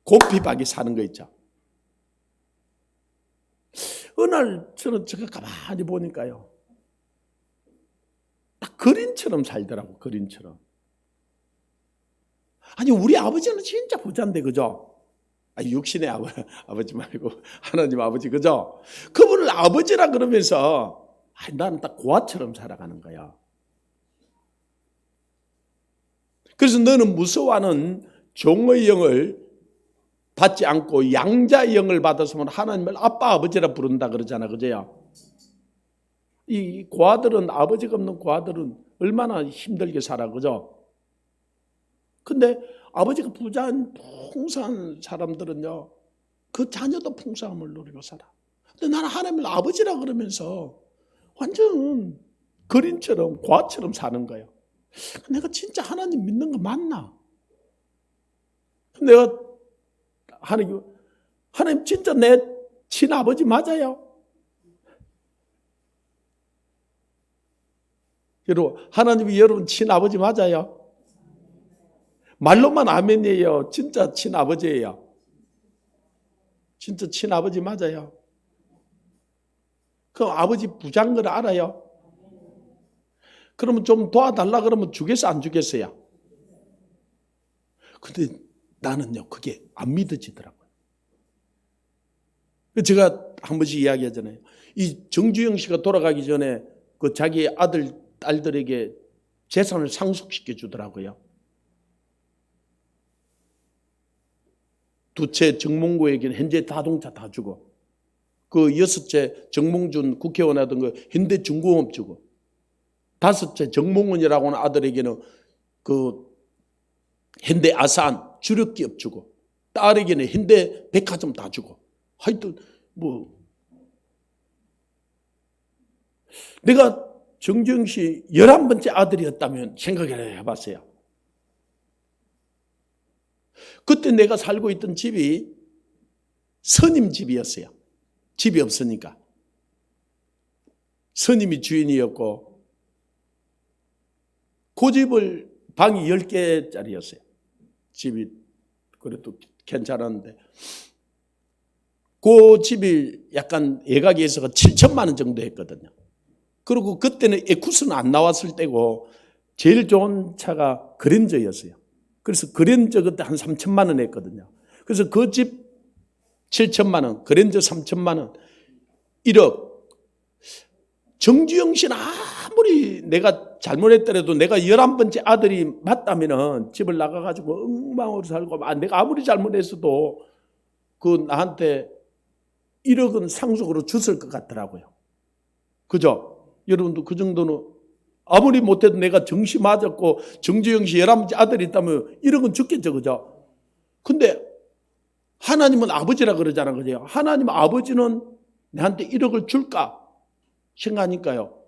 곱비박이 사는 거 있죠. 어느 날 저는 제가 가만히 보니까요. 딱 그림처럼 살더라고. 그림처럼. 아니 우리 아버지는 진짜 부자인데 그죠? 육신의 아버지 말고 하나님 아버지 그죠? 그분을 아버지라 그러면서 나는 딱 고아처럼 살아가는 거야. 그래서 너는 무서워하는 종의 영을 받지 않고 양자의 영을 받았으면 하나님을 아빠 아버지라 부른다 그러잖아. 그죠? 이 고아들은 아버지가 없는 고아들은 얼마나 힘들게 살아. 그죠? 근데 아버지가 부자인 풍성한 사람들은요, 그 자녀도 풍성함을 누리고 살아. 근데 나는 하나님을 아버지라 그러면서 완전 거린처럼 과처럼 사는 거예요. 내가 진짜 하나님 믿는 거 맞나? 내가 하나님 진짜 내 친아버지 맞아요? 여러분, 하나님이 여러분 친아버지 맞아요? 말로만 아멘이에요. 진짜 친아버지예요. 진짜 친아버지 맞아요. 그럼 아버지 부자인 걸 알아요? 그러면 좀 도와달라 그러면 주겠어, 안 주겠어요? 근데 나는요, 그게 안 믿어지더라고요. 제가 한 번씩 이야기하잖아요. 이 정주영 씨가 돌아가기 전에 그 자기 아들, 딸들에게 재산을 상속시켜 주더라고요. 두째 정몽구에게는 현재 자동차 다 주고, 그 여섯째 정몽준 국회의원 하던 거 현대중공업 주고, 다섯째 정몽원이라고 하는 아들에게는 그 현대아산 주력기업 주고, 딸에게는 현대백화점 다 주고, 하여튼 뭐 내가 정주영 씨 11번째 아들이었다면 생각을 해봤어요. 그때 내가 살고 있던 집이 스님 집이었어요. 집이 없으니까. 스님이 주인이었고 그 집을 방이 10개짜리였어요. 집이 그래도 괜찮았는데 그 집이 약간 예가게에서가 7천만 원 정도 했거든요. 그리고 그때는 에쿠스는 안 나왔을 때고 제일 좋은 차가 그랜저였어요. 그래서 그랜저 그때 한 3천만 원 했거든요. 그래서 그 집 7천만 원, 그랜저 3천만 원, 1억. 정주영 씨는 아무리 내가 잘못했더라도 내가 11번째 아들이 맞다면은 집을 나가가지고 엉망으로 살고, 내가 아무리 잘못했어도 그 나한테 1억은 상속으로 줬을 것 같더라고요. 그죠? 여러분도 그 정도는 아무리 못해도 내가 정시 맞았고 정주영 씨 11번째 아들이 있다면 1억은 줬겠죠. 그죠? 근데 하나님은 아버지라 그러잖아. 그죠? 하나님 아버지는 내한테 1억을 줄까 생각하니까요.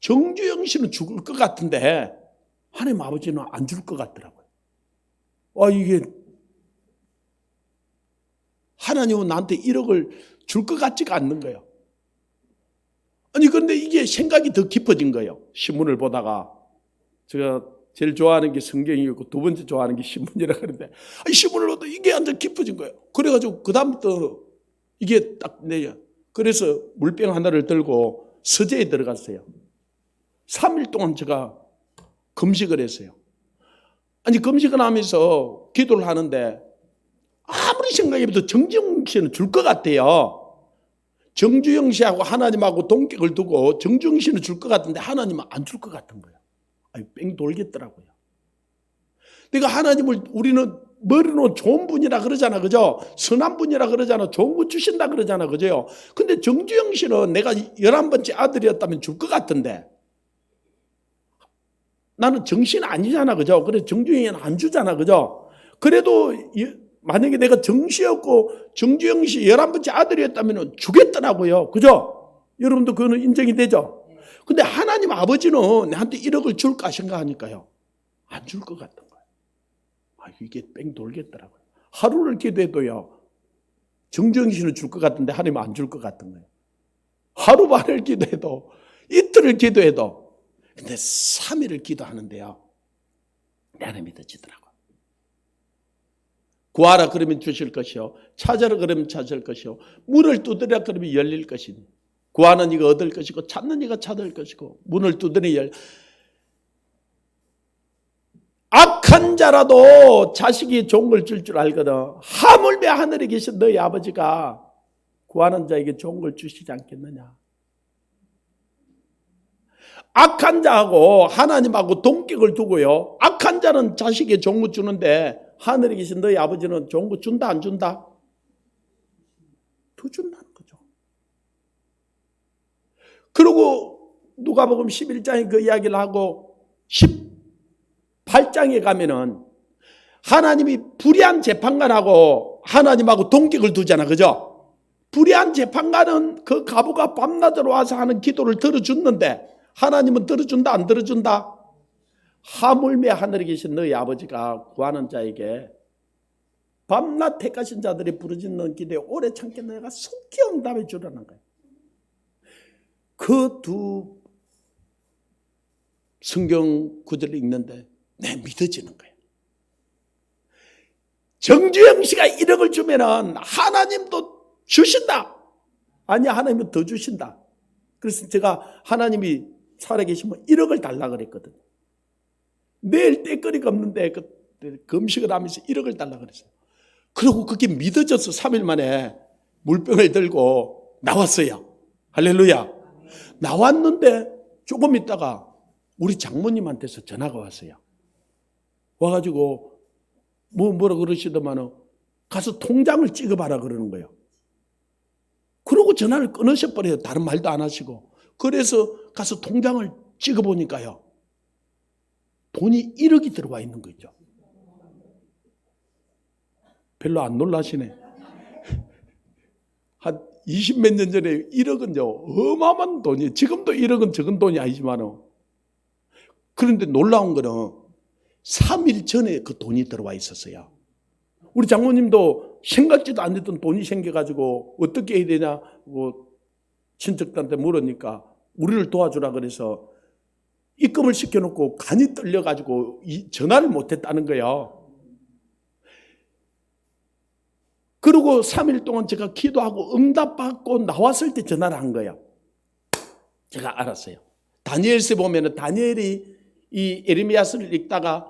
정주영 씨는 죽을 것 같은데 하나님 아버지는 안 줄 것 같더라고요. 이게 하나님은 나한테 1억을 줄 것 같지가 않는 거예요. 아니 그런데 이게 생각이 더 깊어진 거예요. 신문을 보다가 제가 제일 좋아하는 게 성경이고 두 번째 좋아하는 게 신문이라 그러는데 신문을 보다 이게 완전 깊어진 거예요. 그래가지고 그 다음부터 이게 딱 내요. 그래서 물병 하나를 들고 서재에 들어갔어요. 3일 동안 제가 금식을 했어요. 아니 금식을 하면서 기도를 하는데 아무리 생각해도 정주영 씨는 줄 것 같아요. 정주영 씨하고 하나님하고 동격을 두고 정주영 씨는 줄 것 같은데 하나님은 안 줄 것 같은 거예요. 뺑 돌겠더라고요. 내가 하나님을 우리는 머리로 좋은 분이라 그러잖아. 그죠? 선한 분이라 그러잖아. 좋은 거 주신다 그러잖아. 그죠? 근데 정주영 씨는 내가 11번째 아들이었다면 줄 것 같은데 나는 정신 아니잖아. 그죠? 그래 정주영이는 안 주잖아. 그죠? 그래도 만약에 내가 정시였고 정주영 씨 11번째 아들이었다면 주겠더라고요. 그죠? 여러분도 그거는 인정이 되죠? 근데 하나님 아버지는 나한테 1억을 줄까 생각하니까요. 안 줄 것 같은 거예요. 이게 뺑 돌겠더라고요. 하루를 기도해도요. 정주영 씨는 줄 것 같은데 하나님은 안 줄 것 같은 거예요. 하루 반을 기도해도 이틀을 기도해도 근데 3일을 기도하는데요. 나는 믿어지더라고요. 구하라 그러면 주실 것이요. 찾으라 그러면 찾을 것이요. 문을 두드리라 그러면 열릴 것이니. 구하는 이가 얻을 것이고 찾는 이가 찾을 것이고 문을 두드리니 악한 자라도 자식이 좋은 걸 줄 줄 알거든. 하물며 하늘에 계신 너희 아버지가 구하는 자에게 좋은 걸 주시지 않겠느냐. 악한 자하고 하나님하고 동격을 두고요. 악한 자는 자식에게 좋은 거 주는데 하늘에 계신 너희 아버지는 좋은 거 준다 안 준다? 더 준다는 거죠. 그리고 누가복음 11장에 그 이야기를 하고 18장에 가면은 하나님이 불의한 재판관하고 하나님하고 동격을 두잖아. 그죠? 불의한 재판관은 그 가부가 밤낮으로 와서 하는 기도를 들어줬는데 하나님은 들어준다 안 들어준다? 하물며 하늘에 계신 너희 아버지가 구하는 자에게 밤낮 택하신 자들이 부르짖는 기도에 오래 참게 내가 속히 응답해 주라는 거예요. 그 두 성경 구절을 읽는데 내 믿어지는 거예요. 정주영 씨가 1억을 주면은 하나님도 주신다. 아니, 하나님은 더 주신다. 그래서 제가 하나님이 살아계시면 1억을 달라 그랬거든요. 내일 떼거리가 없는데 그 금식을 하면서 1억을 달라 그랬어요. 그리고 그게 믿어져서 3일 만에 물병을 들고 나왔어요. 할렐루야. 나왔는데 조금 있다가 우리 장모님한테서 전화가 왔어요. 와가지고 뭐라 그러시더만은 가서 통장을 찍어봐라 그러는 거예요. 그러고 전화를 끊으셔버려요. 다른 말도 안 하시고. 그래서 가서 통장을 찍어보니까요, 돈이 1억이 들어와 있는 거죠. 별로 안 놀라시네. 한 20몇 년 전에 1억은요 어마어마한 돈이에요. 지금도 1억은 적은 돈이 아니지만, 그런데 놀라운 거는 3일 전에 그 돈이 들어와 있었어요. 우리 장모님도 생각지도 않았던 돈이 생겨가지고 어떻게 해야 되냐, 친척들한테 물으니까 우리를 도와주라 그래서 입금을 시켜놓고 간이 떨려가지고 전화를 못했다는 거예요. 그리고 3일 동안 제가 기도하고 응답받고 나왔을 때 전화를 한 거예요. 제가 알았어요. 다니엘서 보면은 다니엘이 이 에레미야서를 읽다가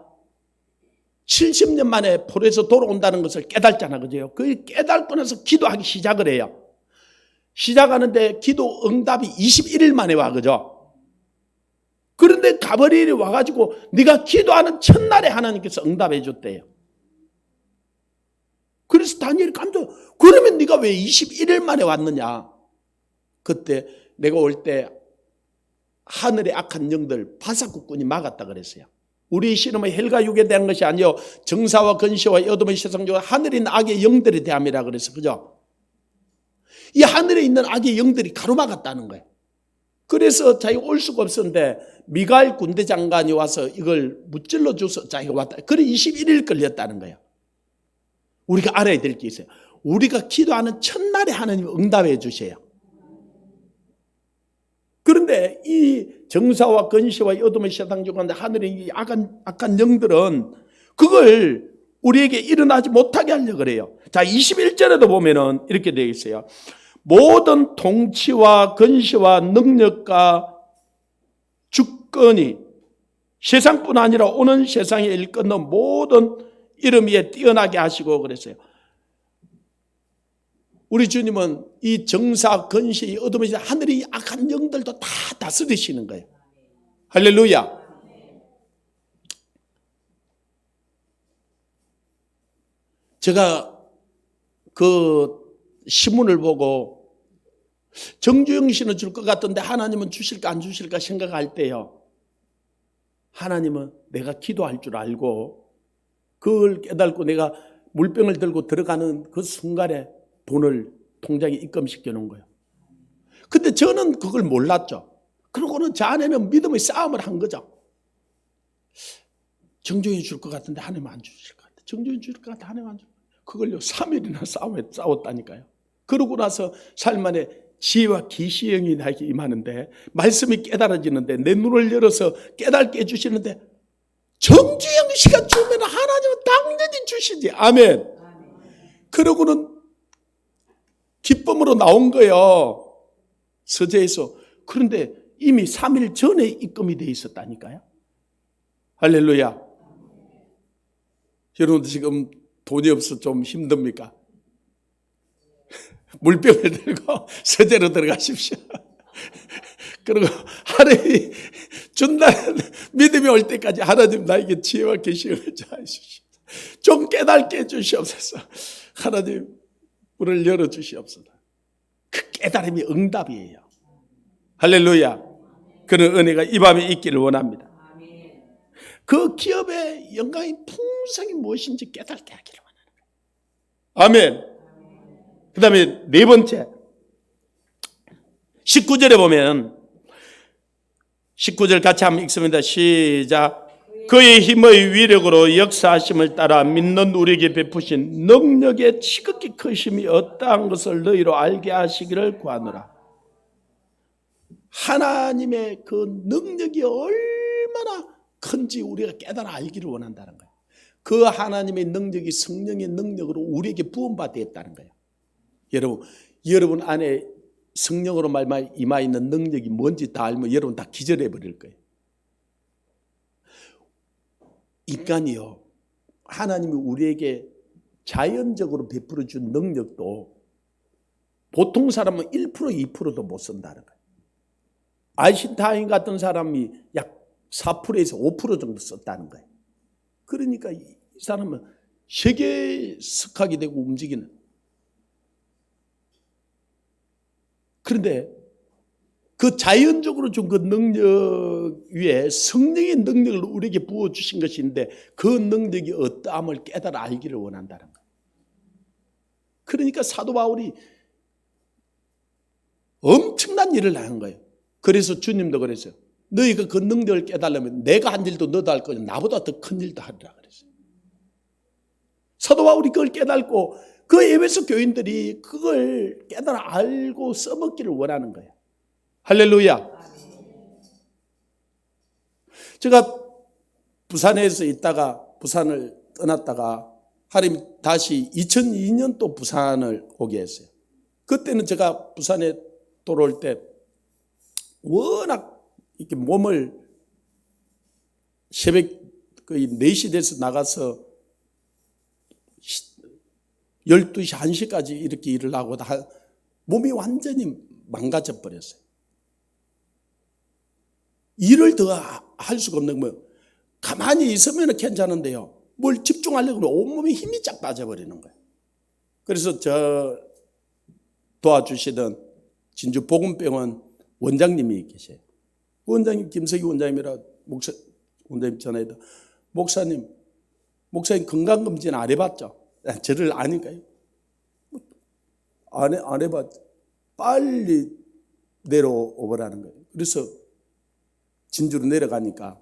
70년 만에 포로에서 돌아온다는 것을 깨닫잖아, 그죠? 그 깨닫고 나서 기도하기 시작을 해요. 시작하는데 기도 응답이 21일 만에 와, 그죠? 그런데 가버리엘이 와가지고 네가 기도하는 첫날에 하나님께서 응답해 줬대요. 그래서 다니엘이 깜짝, 그러면 네가 왜 21일 만에 왔느냐? 그때 내가 올 때 하늘의 악한 영들 바사국군이 막았다 그랬어요. 우리 신음의 헬과 육에 대한 것이 아니요 정사와 건시와 어둠의 세상 중 하늘에 있는 악의 영들에 대함이라 그랬어, 그죠? 이 하늘에 있는 악의 영들이 가로막았다는 거예요. 그래서 자기가 올 수가 없었는데 미가엘 군대 장관이 와서 이걸 무찔러 줘서 자기가 왔다. 그래 21일 걸렸다는 거예요. 우리가 알아야 될 게 있어요. 우리가 기도하는 첫날에 하나님이 응답해 주셔요. 그런데 이 정사와 건시와 어둠의 세상 중 하늘의 이 악한 영들은 그걸 우리에게 일어나지 못하게 하려고 그래요. 자, 21절에도 보면은 이렇게 되어 있어요. 모든 통치와 건시와 능력과 주권이 세상뿐 아니라 오는 세상에 일컫는 모든 이름 위에 뛰어나게 하시고 그랬어요. 우리 주님은 이 정사, 건시, 어둠의 세상, 하늘의 악한 영들도 다 다스리시는 거예요. 할렐루야. 제가 그 신문을 보고 정주영 씨는 줄 것 같던데 하나님은 주실까 안 주실까 생각할 때요, 하나님은 내가 기도할 줄 알고 그걸 깨닫고 내가 물병을 들고 들어가는 그 순간에 돈을 통장에 입금시켜 놓은 거예요. 근데 저는 그걸 몰랐죠. 그러고는 저 안에는 믿음의 싸움을 한 거죠. 정주영이 줄 것 같은데 하나님 안 주실 것 같아. 정주영이 줄 것 같아 하나님 안 줄 것 같아. 그걸요 3일이나 싸웠다니까요. 그러고 나서 삶 안에 지혜와 계시의 영이 나에게 임하는데 말씀이 깨달아지는데 내 눈을 열어서 깨닫게 해주시는데 정주영 씨가 주면 하나님은 당연히 주시지. 아멘. 그러고는 기쁨으로 나온 거예요. 서재에서. 그런데 이미 3일 전에 입금이 돼 있었다니까요. 할렐루야. 여러분들 지금 돈이 없어 좀 힘듭니까? 물병을 들고 서재로 들어가십시오. 그리고 하나님이 준다는 믿음이 올 때까지 하나님 나에게 지혜와 계시를 주시옵소서. 좀 깨닫게 해주시옵소서. 하나님 문을 열어주시옵소서. 그 깨달음이 응답이에요. 할렐루야. 그런 은혜가 이 밤에 있기를 원합니다. 그 기업의 영광이 풍성이 무엇인지 깨닫게 하기를 원하는 거예요. 아멘. 그 다음에 네 번째 19절에 보면 19절 같이 한번 읽습니다. 시작. 그의 힘의 위력으로 역사하심을 따라 믿는 우리에게 베푸신 능력의 지극히 크심이 어떠한 것을 너희로 알게 하시기를 구하노라. 하나님의 그 능력이 얼마나 큰지 우리가 깨달아 알기를 원한다는 거예요. 그 하나님의 능력이 성령의 능력으로 우리에게 부음받았다는 거예요. 여러분 안에 성령으로 말미암아 임하 있는 능력이 뭔지 다 알면 여러분 다 기절해 버릴 거예요. 인간이요, 하나님이 우리에게 자연적으로 베풀어 준 능력도 보통 사람은 1%, 2%도 못 쓴다는 거예요. 아인슈타인 같은 사람이 약 4%에서 5% 정도 썼다는 거예요. 그러니까 이 사람은 세계에 석학이 되고 움직이는. 그런데 그 자연적으로 준 그 능력 위에 성령의 능력을 우리에게 부어주신 것인데 그 능력이 어떠함을 깨달아 알기를 원한다는 거예요. 그러니까 사도 바울이 엄청난 일을 하는 거예요. 그래서 주님도 그랬어요. 너희가 그 능력을 깨달으면 내가 한 일도 너도 할 거냐, 나보다 더 큰 일도 하리라 그랬어요. 사도 바울이 그걸 깨달고 그 에베소 교인들이 그걸 깨달아 알고 써먹기를 원하는 거예요. 할렐루야. 제가 부산에서 있다가 부산을 떠났다가 하나님 다시 2002년 또 부산을 오게 했어요. 그때는 제가 부산에 돌아올 때 워낙 이렇게 몸을 새벽 거의 4시 돼서 나가서 12시, 1시까지 이렇게 일을 하고 다 몸이 완전히 망가져 버렸어요. 일을 더 할 수가 없는 거예요. 가만히 있으면 괜찮은데요. 뭘 집중하려고 하면 온몸에 힘이 쫙 빠져버리는 거예요. 그래서 저 도와주시던 진주 복음병원 원장님이 계세요. 원장님, 김석희 원장님이라 원장님 전화해도 목사님 건강검진 안 해봤죠? 저를 아니까요? 안 해봤죠. 빨리 내려오라는 거예요. 그래서 진주로 내려가니까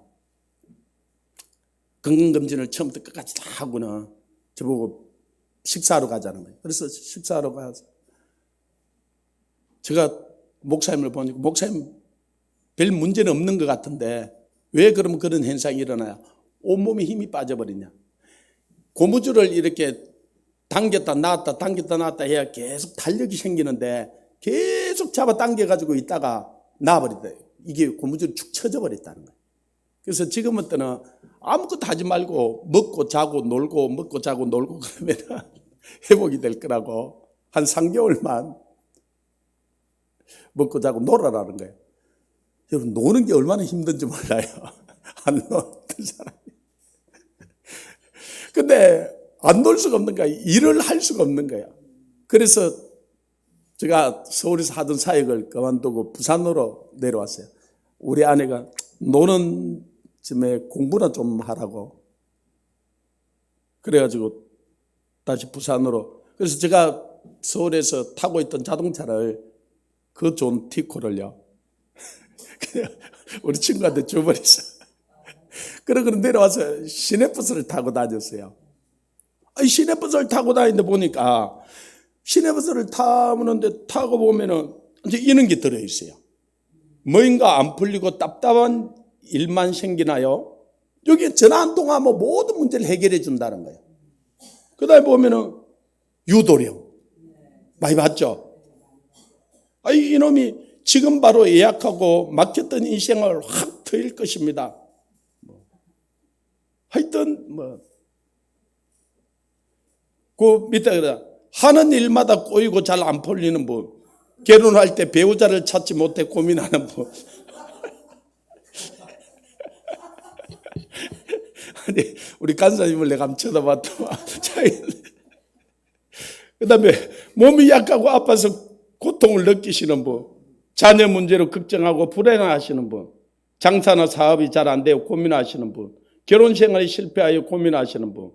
건강검진을 처음부터 끝까지 다 하고는 저보고 식사하러 가자는 거예요. 그래서 식사하러 가서 제가 목사님을 보니까 목사님 별 문제는 없는 것 같은데 왜 그러면 그런 현상이 일어나요? 온몸에 힘이 빠져버리냐. 고무줄을 이렇게 당겼다 놨다 해야 계속 탄력이 생기는데 계속 잡아 당겨가지고 있다가 놔버리다. 이게 고무줄이 축 처져 버렸다는 거예요. 그래서 지금부터는 아무것도 하지 말고 먹고 자고 놀고 그러면 회복이 될 거라고 한 3개월만 먹고 자고 놀아라는 거예요. 여러분 노는 게 얼마나 힘든지 몰라요. 안 놀던 사람이. 근데 안 놀 수가 없는 거야. 일을 할 수가 없는 거야. 그래서 제가 서울에서 하던 사역을 그만두고 부산으로 내려왔어요. 우리 아내가 노는 쯤에 공부나 좀 하라고. 그래가지고 다시 부산으로. 그래서 제가 서울에서 타고 있던 자동차를 그 존 티코를요. 우리 친구한테 줘버렸어. 그러고 내려와서 시내버스를 타고 다녔어요. 시내버스를 타고 다니는데 보니까 시내버스를 타고 보면은 이제 이런 게 들어있어요. 뭐인가 안 풀리고 답답한 일만 생기나요? 여기에 전화 한 통화하면 모든 문제를 해결해 준다는 거예요. 그 다음에 보면은 유도령. 많이 봤죠? 이놈이 지금 바로 예약하고 막혔던 인생을 확 트일 것입니다. 하여튼 그 밑에 하는 일마다 꼬이고 잘 안 풀리는 분, 결혼할 때 배우자를 찾지 못해 고민하는 분. 아니 우리 간사님을 내가 한번 쳐다봤더만 그 다음에 몸이 약하고 아파서 고통을 느끼시는 분, 자녀 문제로 걱정하고 불안해하시는 분, 장사나 사업이 잘 안 되고 고민하시는 분, 결혼 생활이 실패하여 고민하시는 분,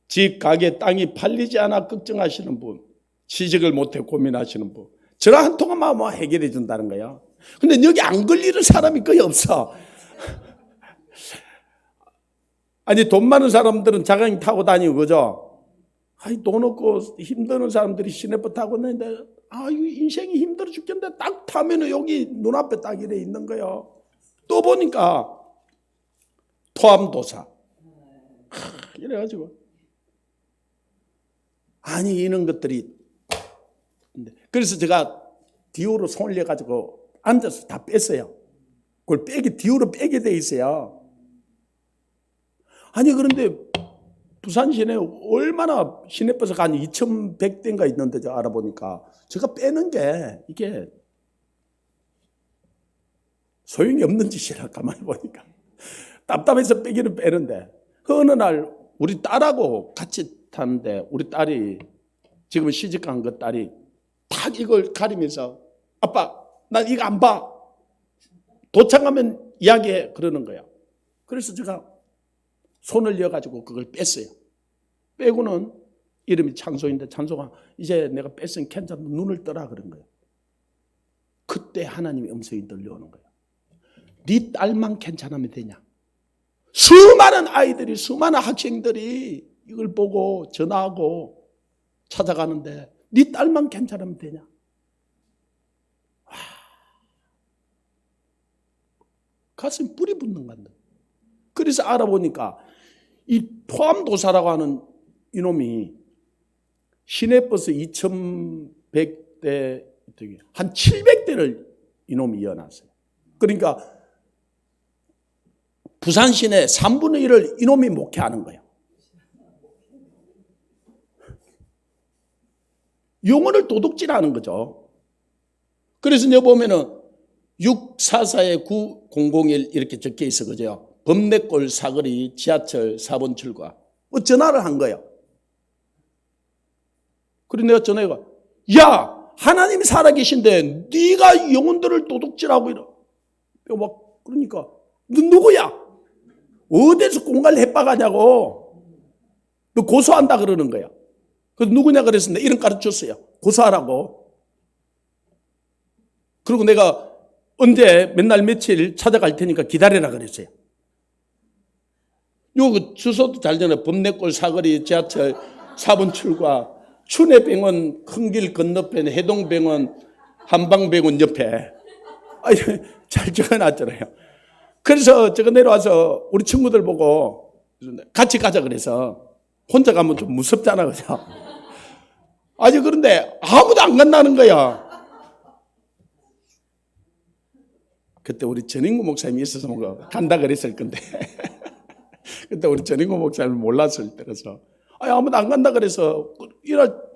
집, 가게, 땅이 팔리지 않아 걱정하시는 분, 취직을 못해 고민하시는 분, 전화 한 통화만 해결해 준다는 거야. 근데 여기 안 걸리는 사람이 거의 없어. 아니, 돈 많은 사람들은 자가용 타고 다니고, 그죠? 아니, 돈 없고 힘드는 사람들이 시내버스 타고 있는데, 인생이 힘들어 죽겠는데, 딱 타면은 여기 눈앞에 딱 이래 있는 거예요. 또 보니까, 토암도사. 이래가지고. 아니, 이런 것들이. 그래서 제가 디오로 손을 내가지고 앉아서 다 뺐어요. 그걸 디오로 빼게 돼 있어요. 아니, 그런데 부산 시내 얼마나 시내버스가 한 2,100대인가 있는데 제가 알아보니까 제가 빼는 게 이게 소용이 없는 짓이라 가만히 보니까. 답답해서 빼기는 빼는데 어느 날 우리 딸하고 같이 타는데 우리 딸이 지금 시집간 그 딸이 딱 이걸 가리면서 아빠 난 이거 안 봐. 도착하면 이야기해 그러는 거야. 그래서 제가 손을 이어가지고 그걸 뺐어요. 빼고는 이름이 찬송인데 찬송아 이제 내가 뺐으니 괜찮아 눈을 떠라 그런 거예요. 그때 하나님의 음성이 들려오는 거예요. 네 딸만 괜찮으면 되냐. 수많은 아이들이 수많은 학생들이 이걸 보고 전화하고 찾아가는데 네 딸만 괜찮으면 되냐. 와, 가슴이 불이 붙는 건데. 그래서 알아보니까 이 토암도사라고 하는 이놈이 시내버스 2,100대 한 700대를 이놈이 이어놨어요. 그러니까 부산 시내 3분의 1을 이놈이 목회하는 거예요. 영혼을 도둑질하는 거죠. 그래서 여기 보면은 644에 9001 이렇게 적혀 있어 그죠? 범내골 사거리 지하철 4번 출구와 전화를 한 거예요. 그래서 내가 전화해가 야 하나님이 살아계신데 네가 영혼들을 도둑질하고 이러. 막 그러니까 너 누구야? 어디서 공갈을 해박하냐고. 너 고소한다 그러는 거야. 그래서 누구냐 그래서 내가 이름 가르쳤어요. 고소하라고. 그리고 내가 언제 맨날 며칠 찾아갈 테니까 기다리라 그랬어요. 요 주소도 잘 되네. 범내골 사거리 지하철 4번 출구와 춘해병원 큰 길 건너편 해동병원 한방병원 옆에 잘 적어놨잖아요. 그래서 제가 내려와서 우리 친구들 보고 같이 가자 그래서 혼자 가면 좀 무섭잖아 그죠? 아니 그런데 아무도 안 간다는 거야. 그때 우리 전인구 목사님이 있어서 뭔가 간다 그랬을 건데 그때 우리 전인구 목사님을 몰랐을 때라서 아무도 안 간다 그래서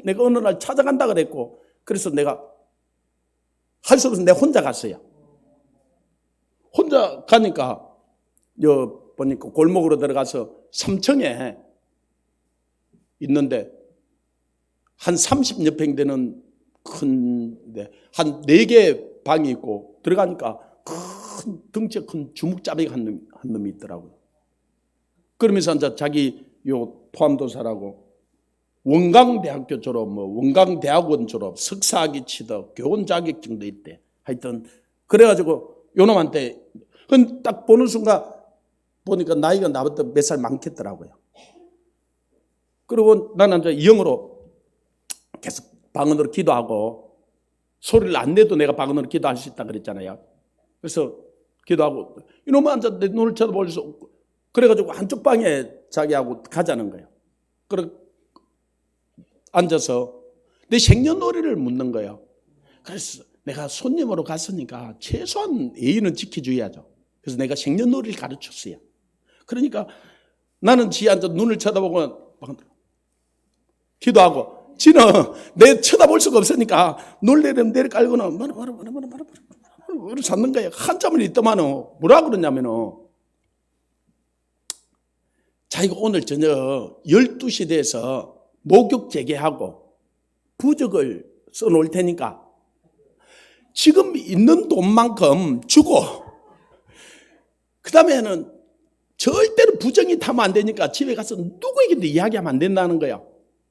내가 어느 날 찾아간다 그랬고 그래서 내가 할 수 없어서 내가 혼자 갔어요. 혼자 가니까 보니까 골목으로 들어가서 3층에 있는데 한 30여 평 되는 큰데 한 4개 방이 있고 들어가니까 큰 덩치 큰 주먹잡이 한 놈이 있더라고요. 그러면서 이제 자기 토암도사라고 원광대학교 졸업, 원광대학원 졸업, 석사학위 취득, 교원 자격증도 있대. 하여튼 그래가지고 요놈한테 딱 보는 순간 보니까 나이가 나보다 몇 살 많겠더라고요. 그리고 나는 이제 영어로 계속 방언으로 기도하고 소리를 안 내도 내가 방언으로 기도할 수 있다 그랬잖아요. 그래서 기도하고 이놈은 앉아 내 눈을 쳐다보면서 그래가지고 한쪽 방에 자기하고 가자는 거예요. 그래 앉아서 내 생년월일을 묻는 거예요. 그래서 내가 손님으로 갔으니까 최소한 예의는 지켜줘야죠. 그래서 내가 생년월일 가르쳤어요. 그러니까 나는 지 앉아 눈을 쳐다보고 기도하고 지는 내 쳐다볼 수가 없으니까 놀래면 내를 깔고는 뭐를 찾는 거예요. 한참을 있더만은 뭐라 그러냐면은 자기가 오늘 저녁 12시 돼서 목욕 재개하고 부적을 써놓을 테니까 지금 있는 돈만큼 주고 그 다음에는 절대로 부정이 타면 안 되니까 집에 가서 누구에게도 이야기하면 안 된다는 거야.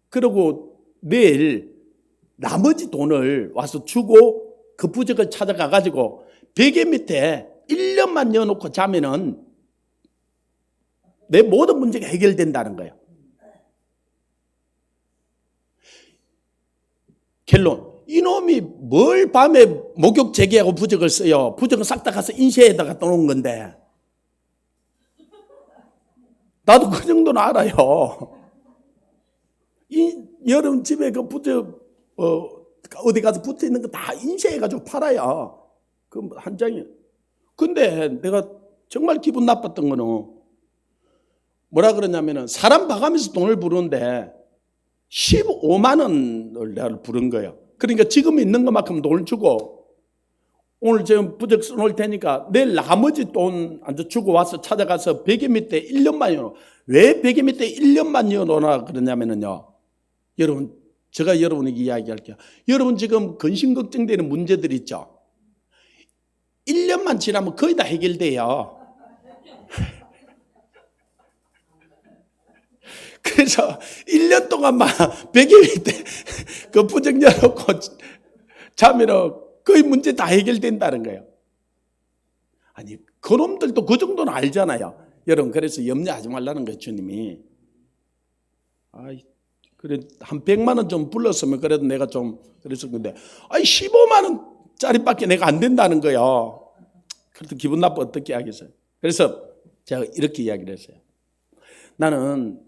그리고 내일 나머지 돈을 와서 주고 그 부적을 찾아가 가지고 베개 밑에 1년만 넣어놓고 자면은 내 모든 문제가 해결된다는 거예요. 결론. 이놈이 뭘 밤에 목욕 재개하고 부적을 써요. 부적은 싹 다 가서 인쇄에다 갖다 놓은 건데. 나도 그 정도는 알아요. 여러분 집에 그 부적 어디 가서 붙어 있는 거 다 인쇄해가지고 팔아요. 그 한 장이. 근데 내가 정말 기분 나빴던 거는 뭐라 그러냐면은 사람 봐가면서 돈을 부르는데 15만 원을 내가 부른 거예요. 그러니까 지금 있는 것만큼 돈을 주고 오늘 지금 부적 써놓을 테니까 내일 나머지 돈 주고 와서 찾아가서 베개 밑에 1년만 넣어. 왜 베개 밑에 1년만 넣어놓으라 그러냐면은요. 여러분, 제가 여러분에게 이야기할게요. 여러분 지금 근심 걱정되는 문제들 있죠. 1년만 지나면 거의 다 해결돼요. 그래서 1년 동안만 베개 밑에 그 부적 열어놓고 자면 거의 문제 다 해결된다는 거예요. 아니, 그놈들도 그 정도는 알잖아요. 여러분, 그래서 염려하지 말라는 거예요, 주님이. 그래, 한 100만 원 좀 불렀으면 그래도 내가 좀 그랬었는데, 15만 원짜리밖에 내가 안 된다는 거예요. 그래도 기분 나빠 어떻게 하겠어요. 그래서 제가 이렇게 이야기를 했어요. 나는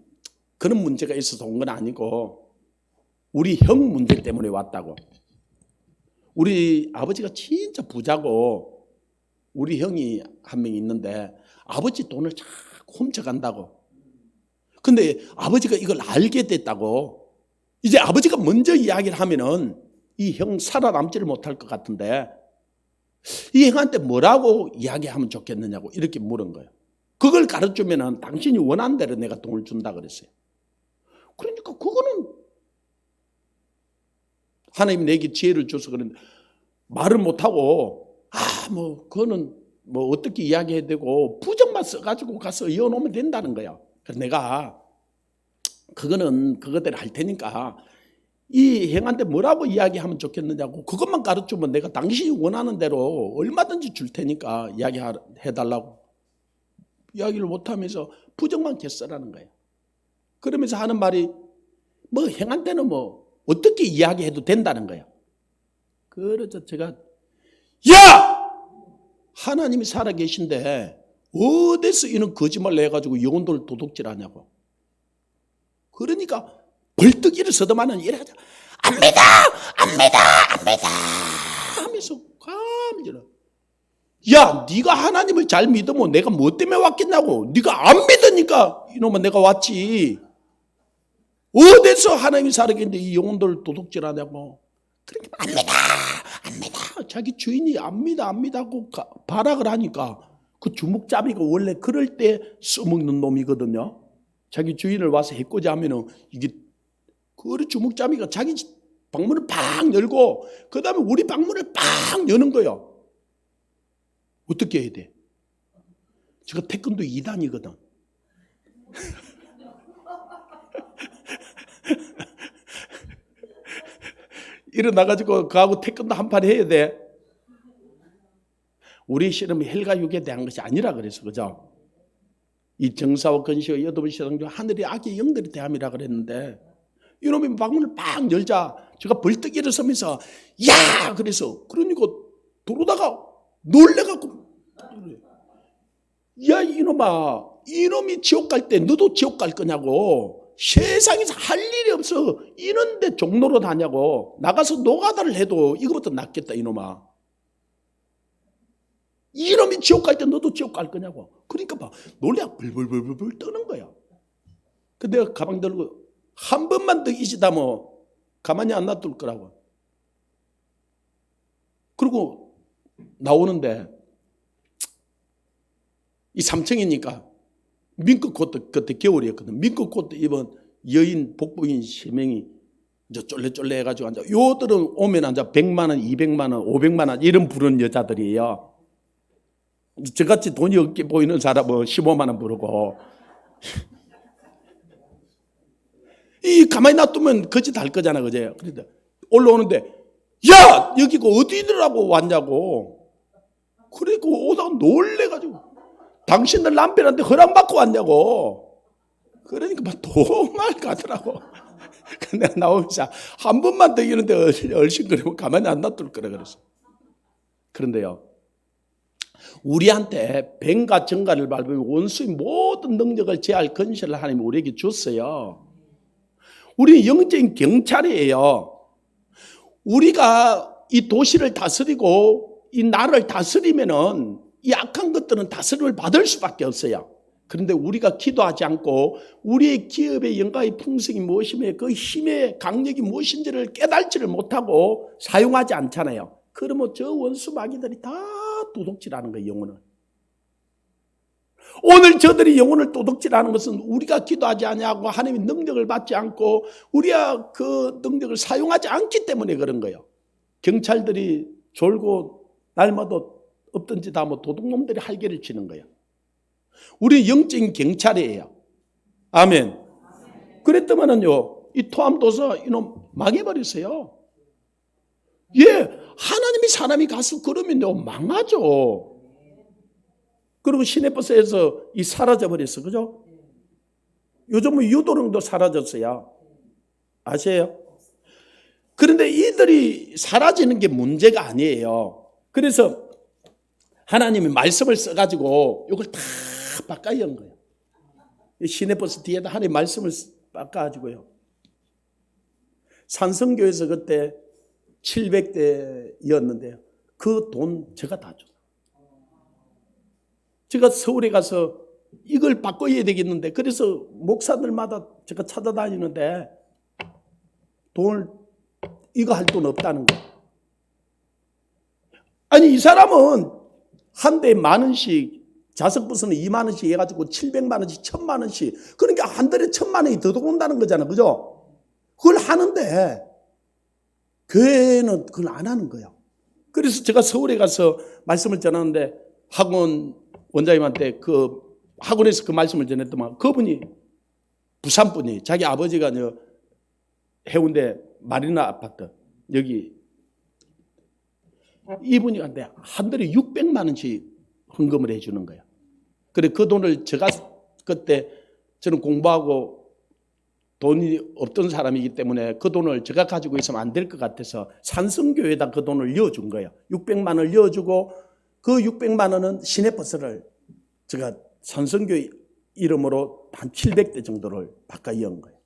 그런 문제가 있어서 온 건 아니고 우리 형 문제 때문에 왔다고. 우리 아버지가 진짜 부자고 우리 형이 한 명 있는데 아버지 돈을 자꾸 훔쳐간다고. 근데 아버지가 이걸 알게 됐다고. 이제 아버지가 먼저 이야기를 하면은 이 형 살아남지를 못할 것 같은데 이 형한테 뭐라고 이야기하면 좋겠느냐고 이렇게 물은 거예요. 그걸 가르치면은 당신이 원하는 대로 내가 돈을 준다 그랬어요. 그러니까 그거는 하나님이 내게 지혜를 줘서 그런데 말을 못하고 그거는 어떻게 이야기해야 되고 부적만 써가지고 가서 이어놓으면 된다는 거야. 그래서 내가 그거는 그거대로 할 테니까 이 형한테 뭐라고 이야기하면 좋겠느냐고 그것만 가르치면 내가 당신이 원하는 대로 얼마든지 줄 테니까 이야기해달라고 이야기를 못하면서 부적만 개쓰라는 거예요. 그러면서 하는 말이 형한테는 어떻게 이야기해도 된다는 거예요. 그래서 제가 하나님이 살아계신데 어디서 이런 거짓말 내가지고 영혼들을 도둑질하냐고. 그러니까 벌떡 일어서더만은 이래가지고 안 믿어 하면서 감지를. 네가 하나님을 잘 믿으면 내가 뭐 때문에 왔겠냐고. 네가 안 믿으니까 이놈아 내가 왔지. 어디서 하나님이 살아계신데 이 영혼들을 도둑질하냐고. 그러니까 안 믿어. 자기 주인이 안 믿어 하고 발악을 하니까 그 주먹잡이가 원래 그럴 때 써먹는 놈이거든요. 자기 주인을 와서 해코지 하면은 이게 그 주먹잡이가 자기 방문을 팍 열고 그 다음에 우리 방문을 팍 여는 거예요. 어떻게 해야 돼? 제가 태권도 2단이거든. 일어나가지고 그하고 태권도 한 판 해야 돼. 우리 실험이 헬과 육에 대한 것이 아니라 그래서 그죠? 이 정사와 건시와 여덟 시당 중 하늘의 악의 영들이 대함이라 그랬는데 이놈이 방문을 빡 열자 제가 벌떡 일어서면서 그래서 그러니까 도로다가 놀래갖고 이놈아 이놈이 지옥 갈 때 너도 지옥 갈 거냐고. 세상에서 할 일이 없어. 이런데 종로로 다냐고. 나가서 노가다를 해도 이거보다 낫겠다 이놈아. 이놈이 지옥 갈 때 너도 지옥 갈 거냐고. 그러니까 놀래가 불불불불 떠는 거야. 근데 내가 가방 들고 한 번만 더 이시다면 가만히 안 놔둘 거라고. 그리고 나오는데 이 3층이니까 민크 코트 그때 겨울이었거든. 민크 코트 입은 여인 복부인 3명이 이제 쫄래쫄래 해가지고 앉아. 요들은 오면 앉아 100만 원, 200만 원, 500만 원 이런 부르는 여자들이에요. 저같이 돈이 없게 보이는 사람은 15만 원 부르고. 이 가만히 놔두면 거짓 할 거잖아, 그제? 그런데 올라오는데 여기 어디더라고 왔냐고. 그러니까 오다가 놀래가지고 당신들 남편한테 허락받고 왔냐고. 그러니까 막 도망을 가더라고. 내가 나오면서 한 번만 더 이런데 얼씬거리면 가만히 안 놔둘 거라 그랬어. 그런데요, 우리한테 뱀과 정갈을 밟으며 원수의 모든 능력을 제할 권세를 하나님이 우리에게 줬어요. 우리는 영적인 경찰이에요. 우리가 이 도시를 다스리고 이 나라를 다스리면은 이 악한 것들은 다스림을 받을 수밖에 없어요. 그런데 우리가 기도하지 않고 우리의 기업의 영광의 풍성이 무엇이며 그 힘의 강력이 무엇인지를 깨달지를 못하고 사용하지 않잖아요. 그러면 저 원수 마귀들이 다 도둑질하는 거예요, 영혼을. 오늘 저들이 영혼을 도둑질하는 것은 우리가 기도하지 않냐고 하나님의 능력을 받지 않고 우리가 그 능력을 사용하지 않기 때문에 그런 거예요. 경찰들이 졸고 날마다 없던 짓 하면 도둑놈들이 할개를 치는 거예요. 우리 영적인 경찰이에요. 아멘. 그랬더만은요, 이 토암도서 이놈 망해버렸어요. 예, 하나님이 사람이 가서 그러면요 망하죠. 그리고 시내버스에서 이 사라져버렸어, 그죠? 요즘은 유도령도 사라졌어요. 아세요? 그런데 이들이 사라지는 게 문제가 아니에요. 그래서 하나님이 말씀을 써가지고 이걸 다 바꿔 연 거예요. 시내버스 뒤에다 하나님 말씀을 바꿔가지고요. 산성교에서 그때 700대였는데요. 그 돈 제가 다 줬어요. 제가 서울에 가서 이걸 바꿔야 되겠는데 그래서 목사들마다 제가 찾아다니는데 돈을 이거 할 돈 없다는 거예요. 아니 이 사람은 한 대에 10,000원씩 자석버스는 20,000원씩 해가지고 700만 원씩 1,000만 원씩 그러니까 한 달에 1,000만 원이 더 들어온다는 거잖아, 그죠? 그걸 하는데 교회는 그걸 안 하는 거예요. 그래서 제가 서울에 가서 말씀을 전하는데 학원 원장님한테 그 학원에서 그 말씀을 전했더만 그분이 부산 분이 자기 아버지가 해운대 마리나 아파트 여기 이분이 한데 한 달에 600만 원씩 헌금을 해주는 거예요. 그래 그 돈을 제가 그때 저는 공부하고 돈이 없던 사람이기 때문에 그 돈을 제가 가지고 있으면 안 될 것 같아서 산성교회에다 그 돈을 넣어준 거예요. 600만 원을 넣어주고 그 600만 원은 시내버스를 제가 산성교회 이름으로 한 700대 정도를 바꿔 연 거예요.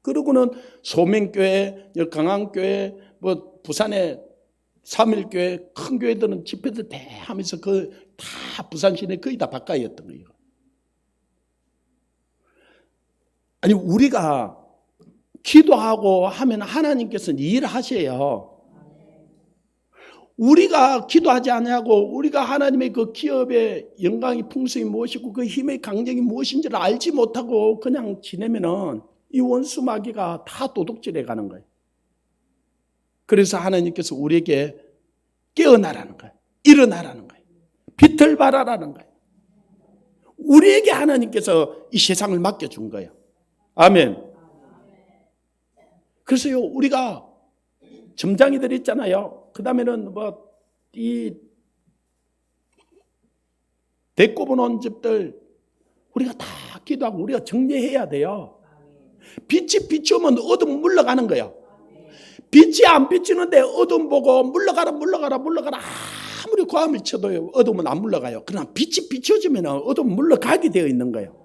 그러고는 소명교회, 강안교회, 뭐 부산의 3.1교회 큰 교회들은 집회들 대 하면서 그 다 부산 시내 거의 다 바꿔 였던 거예요. 아니 우리가 기도하고 하면 하나님께서는 일을 하셔요. 우리가 기도하지 않냐고 우리가 하나님의 그 기업의 영광이 풍성이 무엇이고 그 힘의 강력이 무엇인지를 알지 못하고 그냥 지내면은 이 원수 마귀가 다 도둑질해 가는 거예요. 그래서 하나님께서 우리에게 깨어나라는 거예요. 일어나라는 거예요. 빛을 발하라는 거예요. 우리에게 하나님께서 이 세상을 맡겨준 거예요. 아멘. 그래서요 우리가 점장이들 있잖아요. 그 다음에는 뭐 이 데리고 온 집들 우리가 다 기도하고 우리가 정리해야 돼요. 빛이 비추면 어둠은 물러가는 거예요. 빛이 안 비추는데 어둠 보고 물러가라 아무리 고함을 쳐도 어둠은 안 물러가요. 그러나 빛이 비춰지면 어둠은 물러가게 되어 있는 거예요.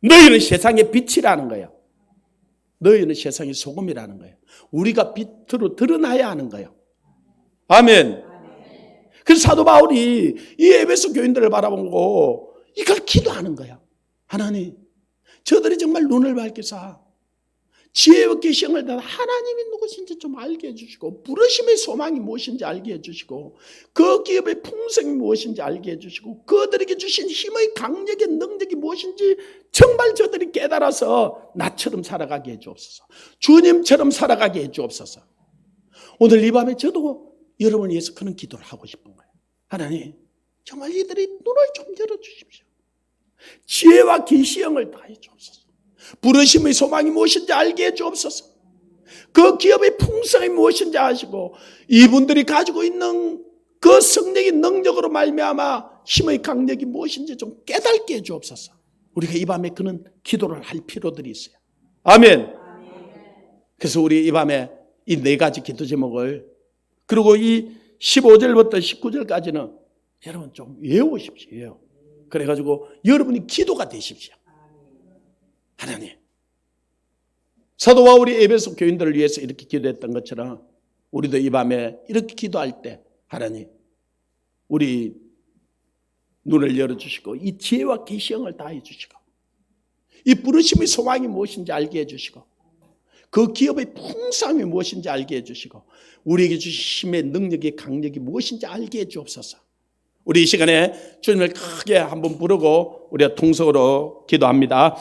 너희는 세상의 빛이라는 거예요. 너희는 세상의 소금이라는 거예요. 우리가 빛으로 드러나야 하는 거예요. 아멘. 그래서 사도 바울이 이 에베소 교인들을 바라보고 이걸 기도하는 거예요. 하나님, 저들이 정말 눈을 밝히사 지혜와 계시형을 다 하나님이 누구신지 좀 알게 해주시고 부르심의 소망이 무엇인지 알게 해주시고 그 기업의 풍성이 무엇인지 알게 해주시고 그들에게 주신 힘의 강력의 능력이 무엇인지 정말 저들이 깨달아서 나처럼 살아가게 해주옵소서. 주님처럼 살아가게 해주옵소서. 오늘 이 밤에 저도 여러분을 위해서 그런 기도를 하고 싶은 거예요. 하나님, 정말 이들이 눈을 좀 열어주십시오. 지혜와 계시형을 다해 주옵소서. 부르심의 소망이 무엇인지 알게 해주옵소서. 그 기업의 풍성이 무엇인지 아시고 이분들이 가지고 있는 그 성령의 능력으로 말미암아 힘의 강력이 무엇인지 좀 깨닫게 해 주옵소서. 우리가 이 밤에 그런 기도를 할 필요들이 있어요. 아멘. 그래서 우리 이 밤에 이 네 가지 기도 제목을, 그리고 이 15절부터 19절까지는 여러분 좀 외우십시오. 그래가지고 여러분이 기도가 되십시오. 하나님, 사도와 우리 에베소 교인들을 위해서 이렇게 기도했던 것처럼 우리도 이 밤에 이렇게 기도할 때 하나님, 우리 눈을 열어주시고 이 지혜와 계시형을 다해 주시고 이 부르심의 소망이 무엇인지 알게 해주시고 그 기업의 풍성함이 무엇인지 알게 해주시고 우리에게 주신 힘의 능력의 강력이 무엇인지 알게 해주옵소서. 우리 이 시간에 주님을 크게 한번 부르고 우리가 통성으로 기도합니다.